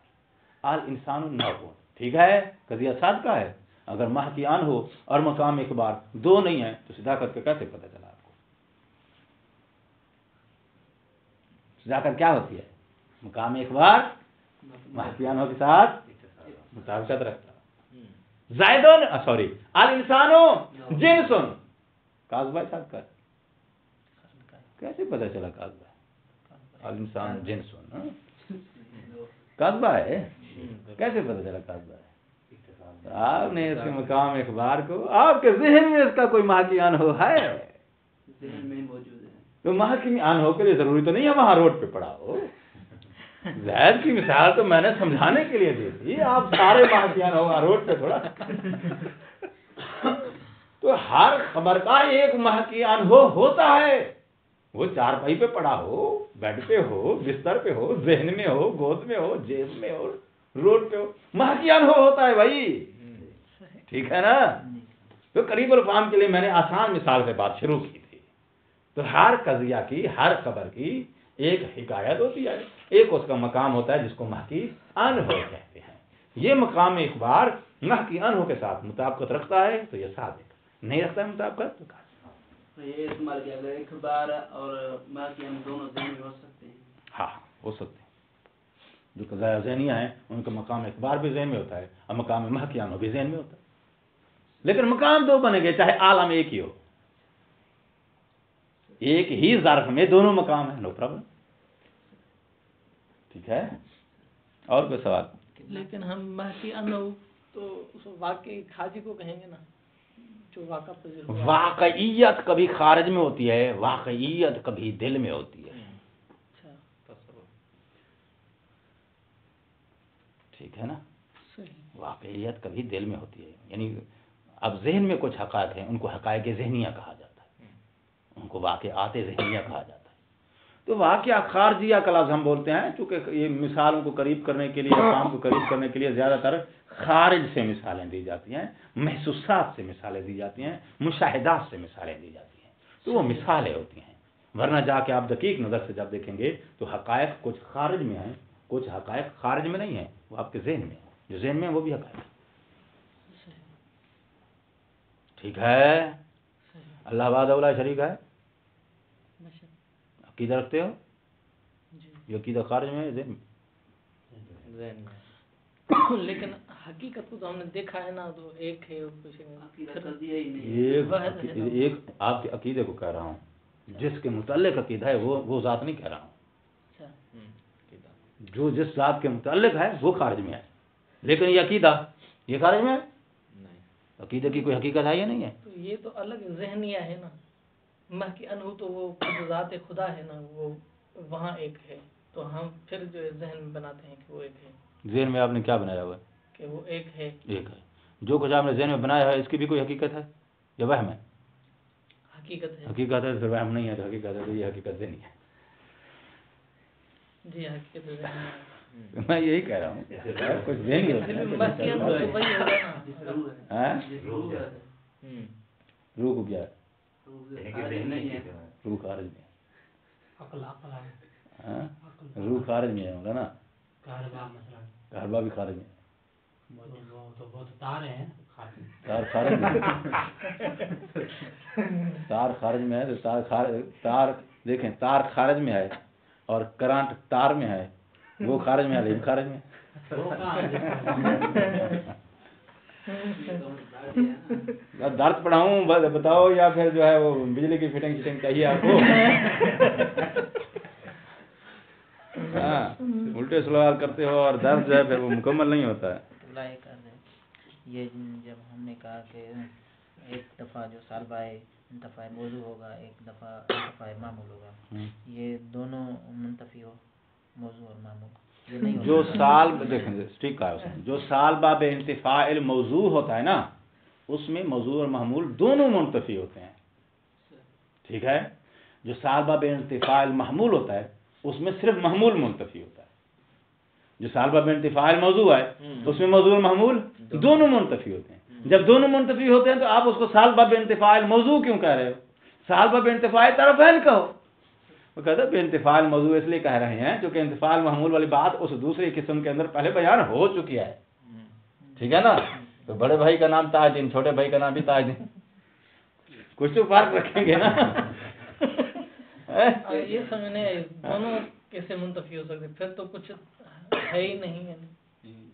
آل انسان الناقون، ٹھیک ہے، قضیہ صادقہ ہے. اگر محکیان ہو اور مقام اخبار دو نہیں ہے تو صداقت کا کیسے پتہ چلا آپ کو؟ صداقت کیا ہوتی ہے؟ مقام اخبار محکیانوں کے ساتھ مطابقت رکھتا. زیدن سوری الانسانو جنسن قاسم بھائی صاحب کا کیسے پتہ چلا قاسم بھائی الانسان جنسن قاسم بھائی کیسے پتہ چلا قاسم بھائی آپ نے اس کے مقام اخبار کو آپ کے ذہن میں اس کا کوئی محقی انہو ہے ذہن میں موجود ہے تو محقی انہو کے لیے ضروری تو نہیں ہے وہاں روڈ پہ پڑا ہو زید کی مثال تو میں نے سمجھانے کے لیے دی تھی آپ سارے محقی انہو روڈ پہ تھوڑا تو ہر خبر کا ایک محقی انہو ہوتا ہے وہ چارپائی پہ پڑا ہو بیڈ پہ ہو بستر پہ ہو ذہن میں ہو گود میں ہو جیب میں ہو روڈ پہ ہو محقی انہو ہوتا ہے بھائی ٹھیک ہے نا تو قریب الفہم کے لیے میں نے آسان مثال سے بات شروع کی تھی تو ہر قضیہ کی ہر خبر کی ایک حکایت ہوتی ہے ایک اس کا مقام ہوتا ہے جس کو محقی انہو کہتے ہیں یہ مقام اخبار محقی انہو کے ساتھ مطابقت رکھتا ہے تو یہ صادق نہیں رکھتا ہے مطابقت تو کہا یہ استعمال کیا گیا اخبار اور محقی انہو دونوں ذہن میں ہو سکتے ہیں ہاں ہو سکتے ہیں جو قضایا ذہنیہ ہیں ان کا مقام اخبار بھی ذہن میں ہوتا ہے اور مقام محقی انہو بھی ذہن میں ہوتا ہے لیکن مقام دو بنے گے چاہے عالم ایک ہی ہو ایک ہی ظرف میں دونوں مقام ہیں نو پرابلم ٹھیک ہے اور کوئی سوال لیکن ہم محقی انہو تو اس واقعی خارجی کو کہیں گے نا جو واقع پذیر ہو واقعیت کبھی خارج میں ہوتی ہے واقعیت کبھی دل میں ہوتی ہے ٹھیک ہے نا واقعیت کبھی دل میں ہوتی ہے یعنی اب ذہن میں کچھ حقائق ہیں ان کو حقائق ذہنیہ کہا جاتا ہے ان کو واقعات ذہنیہ کہا جاتا ہے تو واقعہ خارجیہ کا لفظ ہم بولتے ہیں چونکہ یہ مثالوں کو قریب کرنے کے لیے کام کو قریب کرنے کے لیے زیادہ تر خارج سے مثالیں دی جاتی ہیں محسوسات سے مثالیں دی جاتی ہیں مشاہدات سے مثالیں دی جاتی ہیں تو وہ مثالیں ہوتی ہیں ورنہ جا کے آپ دقیق نظر سے جب دیکھیں گے تو حقائق کچھ خارج میں ہیں کچھ حقائق خارج میں نہیں ہیں وہ آپ کے ذہن میں ہیں جو ذہن میں ہیں وہ بھی حقائق ہیں ٹھیک ہے اللہ وحدہ لا شریک ہے عقیدہ رکھتے ہو یہ عقیدہ خارج میں ہے ذہن میں لیکن حقیقت کو تو ہم نے دیکھا ہے نا تو ایک ہے ایک آپ کے عقیدے کو کہہ رہا ہوں جس کے متعلق عقیدہ ہے وہ ذات نہیں کہہ رہا ہوں جو جس ذات کے متعلق ہے وہ خارج میں ہے لیکن یہ عقیدہ یہ خارج میں ہے عقیدے کی کوئی حقیقت ہے یا نہیں ہے تو یہ تو الگ ذہنیہ ہے نا محقی انہو تو وہ خود ذات خدا ہے نا وہ وہاں ایک ہے تو ہم پھر جو ذہن میں بناتے ہیں کہ وہ ایک ہے ذہن میں آپ نے کیا بنایا ہوا ہے کہ وہ ایک ہے جو کچھ آپ نے ذہن میں بنایا ہے اس کی بھی کوئی حقیقت ہے یا وہم ہے حقیقت ہے حقیقت ہے پھر وہم نہیں ہے تو حقیقت ہے تو یہ حقیقت ذہنی ہے جی حقیقت ذہنی میں یہی کہہ رہا ہوں کچھ ذہنی روح کو کیا روح خارج میں روح خارج میں ہوگا نا کہربا بھی خارج میں تار خارج میں تار خارج میں ہے تو تار دیکھیں تار خارج میں ہے اور کرنٹ تار میں ہے وہ خارج میں ہے خارج میں درد پڑھاؤں بتاؤ یا پھر جو ہے وہ بجلی کی فٹنگ شٹنگ چاہیے آپ کو ہاں الٹے سوال کرتے ہو اور درد جو ہے پھر وہ مکمل نہیں ہوتا ہے یہ جب ہم نے کہا کہ ایک دفعہ جو سال بائے دفعہ موضوع ہوگا ایک دفعہ معمول ہوگا یہ دونوں منتفی ہو موضوع اور معمول جو سال دیکھیں ٹھیک کہا اس نے جو سال باب انتفاع الموضوع ہوتا ہے نا اس میں موضوع اور معمول دونوں منتفی ہوتے ہیں ٹھیک ہے جو سال باب انتفاع المحمول ہوتا ہے اس میں صرف محمول منتفی ہوتا ہے جو سال باب انتفاع الموضوع ہے اس میں موضوع اور محمول دونوں منتفی ہوتے ہیں جب دونوں منتفی ہوتے ہیں تو آپ اس کو سال باب انتفاع الموضوع کیوں کہہ رہے ہو سال باب انتفاع طرفین کہو وہ کہتا ہے انتفاع الموضوع اس لیے کہہ رہے ہیں کیونکہ انتفاع المحمول والی بات اس دوسری قسم کے اندر پہلے بیان ہو چکی ہے ٹھیک ہے نا تو بڑے بھائی کا نام تاج دین چھوٹے بھائی کا نام بھی تاج دین کچھ تو فرق رکھیں گے نا یہ سمجھنے دونوں کیسے منتفی ہو سکتے پھر تو کچھ ہے ہی نہیں ہے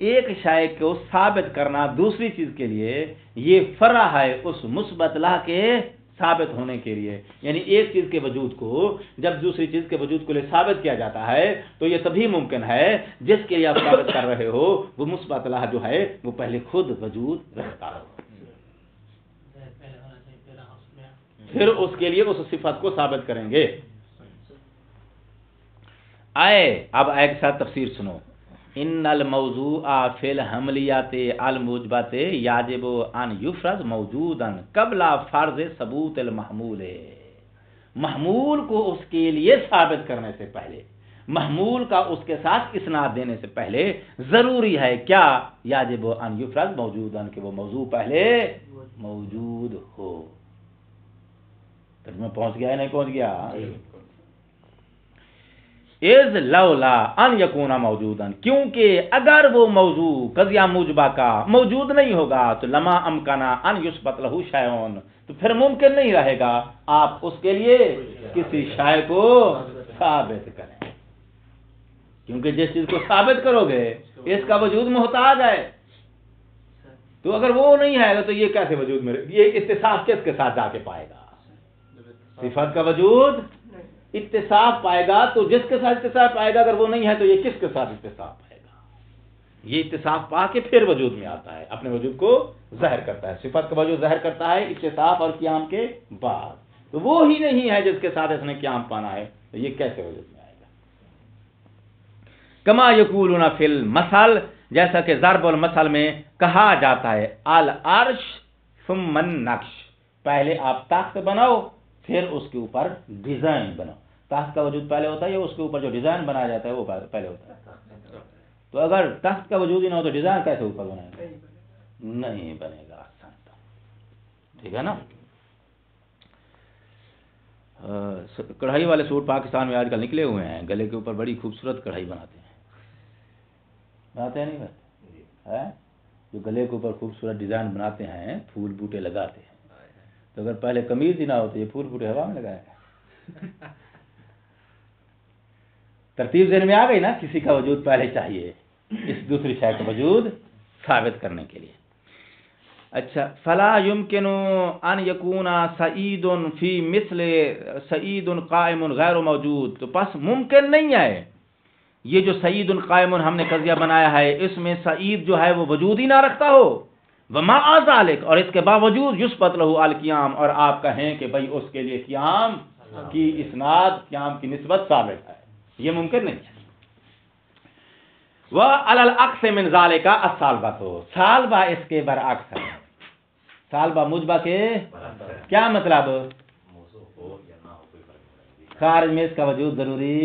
ایک شے کو ثابت کرنا دوسری چیز کے لیے یہ فرع ہے اس مثبت لا کے ثابت ہونے کے لیے، یعنی ایک چیز کے وجود کو جب دوسری چیز کے وجود کو لے ثابت کیا جاتا ہے تو یہ تبھی ممکن ہے جس کے لیے آپ ثابت کر رہے ہو وہ مثبت لا جو ہے وہ پہلے خود وجود رکھتا ہو، پھر اس کے لیے اس صفت کو ثابت کریں گے۔ اب ایک ساتھ تفسیر سنو۔ ان الموضوع فی الحملیات الموجبات یاجب ان یفرض موجودا قبل فرض ثبوت المحمول، محمول کو اس کے لیے ثابت کرنے سے پہلے، محمول کا اس کے ساتھ اسناد دینے سے پہلے ضروری ہے کیا؟ یاجب ان یفرض موجودا، کہ وہ موضوع پہلے موجود ہو۔ ترجمہ پہنچ گیا ہے نہیں پہنچ گیا؟ از لولا ان یکونا موجودا، کیونکہ اگر وہ موضوع قضیہ موجبہ کا موجود نہیں ہوگا تو لما امکنا ان یثبت لہ شیء، تو پھر ممکن نہیں رہے گا آپ اس کے لیے کسی شے کو ثابت کریں، کیونکہ جس چیز کو ثابت کرو گے اس کا وجود محتاج ہے، تو اگر وہ نہیں ہے گا تو یہ کیسے وجود میں، یہ اتصاف کس کے ساتھ جا کے پائے گا؟ صفت کا وجود اتصاف پائے گا، تو جس کے ساتھ اتصاف پائے گا اگر وہ نہیں ہے تو یہ کس کے ساتھ اتصاف پائے گا؟ یہ اتصاف پا کے پھر وجود میں آتا ہے، اپنے وجود کو ظاہر کرتا ہے، صفت کا وجود ظاہر کرتا ہے اتصاف اور قیام کے بعد، تو وہ ہی نہیں ہے جس کے ساتھ اس نے قیام پانا ہے، تو یہ کیسے وجود میں آئے گا؟ کما یقولون فی المثل، جیسا کہ ضرب المثل میں کہا جاتا ہے العرش ثم النقش، پہلے آپ تخت بناؤ پھر اس کے اوپر ڈیزائن بناؤ۔ تخت کا وجود پہلے ہوتا ہے یا اس کے اوپر جو ڈیزائن بنایا جاتا ہے وہ پہلے ہوتا ہے؟ تو اگر تخت کا وجود ہی نہ ہو تو ڈیزائن کیسے اوپر بنے گا؟ نہیں بنے گا، ٹھیک ہے نا؟ کڑھائی والے سوٹ پاکستان میں آج کل نکلے ہوئے ہیں، گلے کے اوپر بڑی خوبصورت کڑھائی بناتے ہیں نہیں بھائی؟ جو گلے کے اوپر خوبصورت ڈیزائن بناتے ہیں، پھول بوٹے لگاتے ہیں، تو اگر پہلے قمیض ہی نہ ہوتی یہ پھول بوٹے ہوا میں لگائے گا؟ ترتیب ذہن میں آ گئی نا، کسی کا وجود پہلے چاہیے اس دوسری شے کا وجود ثابت کرنے کے لیے۔ اچھا، فلا يمكن ان يكون سعید فی مثل سعید قائم غیر موجود، تو پس ممکن نہیں ہے یہ جو سعید قائم ہم نے قضیہ بنایا ہے اس میں سعید جو ہے وہ وجود ہی نہ رکھتا ہو، ومع ذلک، اور اس کے باوجود یثبت لہ القیام، اور آپ کہیں کہ بھئی اس کے لیے قیام کی اسناد، قیام کی نسبت ثابت ہے، یہ ممکن نہیں ہے۔ وعلی العکس من ذالک الصالبۃ، صالبہ اس کے برعکس ہے، صالبہ موجبہ کے کیا مطلب؟ خارج میں اس کا وجود ضروری،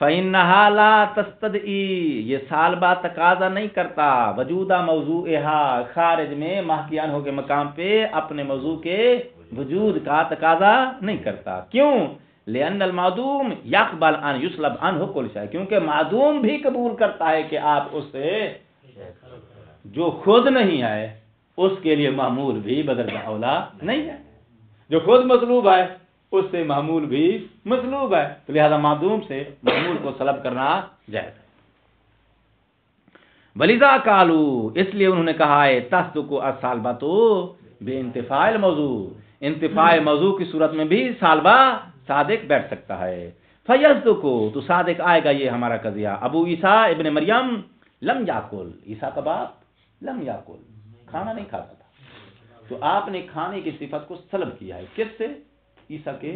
فَإِنَّهَا لَا تَسْتَدْعِي، یہ صالبہ تقاضا نہیں کرتا وجودہ موضوعها، خارج میں محکیان ہو کے مقام پہ اپنے موضوع کے وجود کا تقاضا نہیں کرتا، کیوں؟ لأن المعدوم يقبل ان يسلب عنه كل شيء، کیونکہ معدوم بھی قبول کرتا ہے کہ آپ اس سے جو خود نہیں ہے اس کے لیے معمول بھی بدرجہ اولا نہیں ہے، جو خود مطلوب ہے اس سے معمول بھی مطلوب ہے، تو لہذا معدوم سے معمول کو سلب کرنا جائز ہے۔ وَلِذَا قَالُوا، اس لیے انہوں نے کہا ہے تَصْدُقُ الصَّالِبَةُ بِانْتِفَاءِ الْمَوْضُوع، انتفاع موضوع کی صورت میں بھی صالبہ صادق بیٹھ سکتا ہے۔ فَيَصْدُقُ، تو صادق آئے گا یہ ہمارا قضیہ۔ ابو عیسیٰ ابن مریم لم یاکل، عیسیٰ کا باپ لم یاکل، کھانا نہیں کھاتا تھا، تو آپ نے کھانے کی صفت کو سلب کیا ہے، کس سے؟ عیسیٰ کے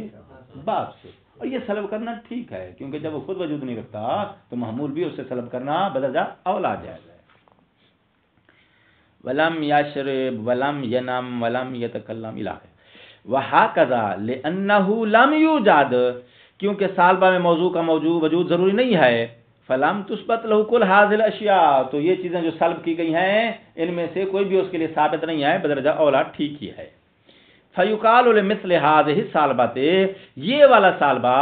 باپ سے، اور یہ سلب کرنا ٹھیک ہے کیونکہ جب وہ خود وجود نہیں رکھتا تو محمول بھی اس سے سلب کرنا بدرجہ اولا جائز ہے۔ ولم یشرب ولم ینم ولم یتکلم الہ، وہکذا لانہ لم یوجد، کیونکہ صالبہ میں موضوع کا وجود ضروری نہیں ہے، فلم تثبت لہ کل ھذہ الاشیاء، تو یہ چیزیں جو سلب کی گئی ہیں ان میں سے کوئی بھی اس کے لیے ثابت نہیں ہے، بدرجہ اولا ٹھیک ہی ہے۔ فیقال لمثل هذه الصالبۃ، یہ والا صالبہ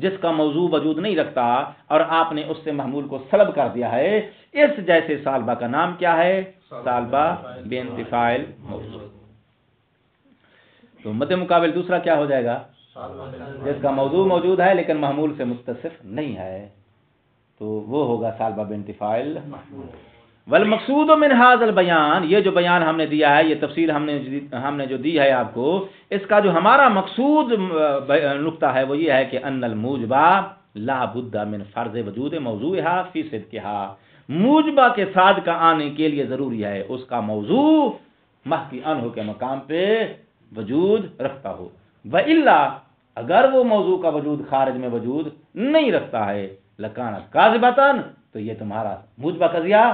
جس کا موضوع وجود نہیں رکھتا اور آپ نے اس سے محمول کو سلب کر دیا ہے، اس جیسے صالبہ کا نام کیا ہے؟ صالبہ بانتفاع الموضوع۔ تو مد مقابل دوسرا کیا ہو جائے گا؟ جس کا موضوع موجود ہے لیکن محمول سے متصف نہیں ہے، تو وہ ہوگا صالبہ بانتفاع المحمول۔ والمقصود من هذا البیان، یہ جو بیان ہم نے دیا ہے، یہ تفصیل ہم نے جو دی ہے آپ کو، اس کا جو ہمارا مقصود نقطہ ہے وہ یہ ہے کہ ان الموجبہ لا بد من فرض وجود موضوعها فی صدقها، موجبہ کے صادقہ آنے کے لیے ضروری ہے اس کا موضوع محکی عنہ کے مقام پہ وجود رکھتا ہو، وَإِلَّا اگر وہ موضوع کا وجود خارج میں وجود نہیں رکھتا ہے لکانت کاذبۃ، تو یہ تمہارا موجبہ قضیہ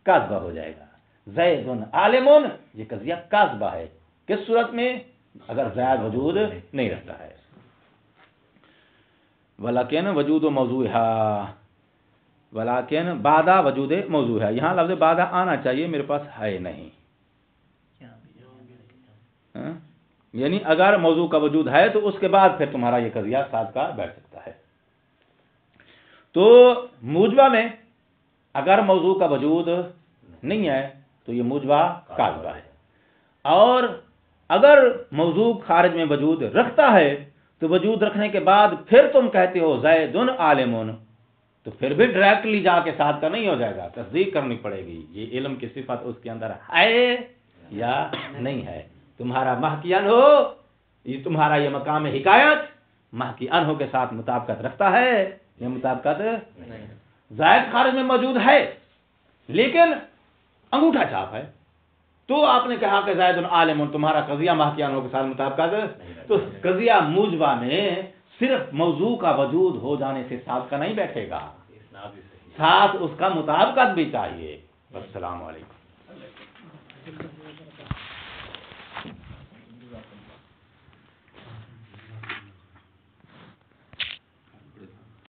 کاذبہ ہو جائے گا. زید عالم، یہ قضیہ کاذبہ ہے. کس صورت میں؟ اگر زید وجود نہیں رکھتا ہے. ولیکن وجود موضوعها، ولیکن بعد وجود موضوع ہے، یہاں لفظ بعد آنا چاہیے، میرے پاس ہے نہیں. یعنی اگر موضوع کا وجود ہے تو اس کے بعد پھر تمہارا یہ قضیہ صادقہ بیٹھ سکتا ہے. تو موجبہ میں اگر موضوع کا وجود نہیں ہے تو یہ موجبہ کاذبہ ہے، اور اگر موضوع خارج میں وجود رکھتا ہے تو وجود رکھنے کے بعد پھر تم کہتے ہو زید عالم، تو پھر بھی ڈائریکٹلی جا کے صادقہ نہیں ہو جائے گا، تصدیق کرنی پڑے گی یہ علم کی صفت اس کے اندر ہے یا نہیں ہے. تمہارا محکی عنہ ہو، یہ تمہارا یہ مقام حکایت محکی عنہ کے ساتھ مطابقت رکھتا ہے یا مطابقت نہیں. زائد خارج میں موجود ہے لیکن انگوٹھا چھاپ ہے، تو آپ نے کہا کہ زید عالم، تمہارا قضیہ محکی عنہ کے ساتھ مطابقت، تو قضیہ موجبہ میں صرف موضوع کا وجود ہو جانے سے صادقہ نہیں بیٹھے گا، ساتھ اس کا مطابقت بھی چاہیے. السلام علیکم.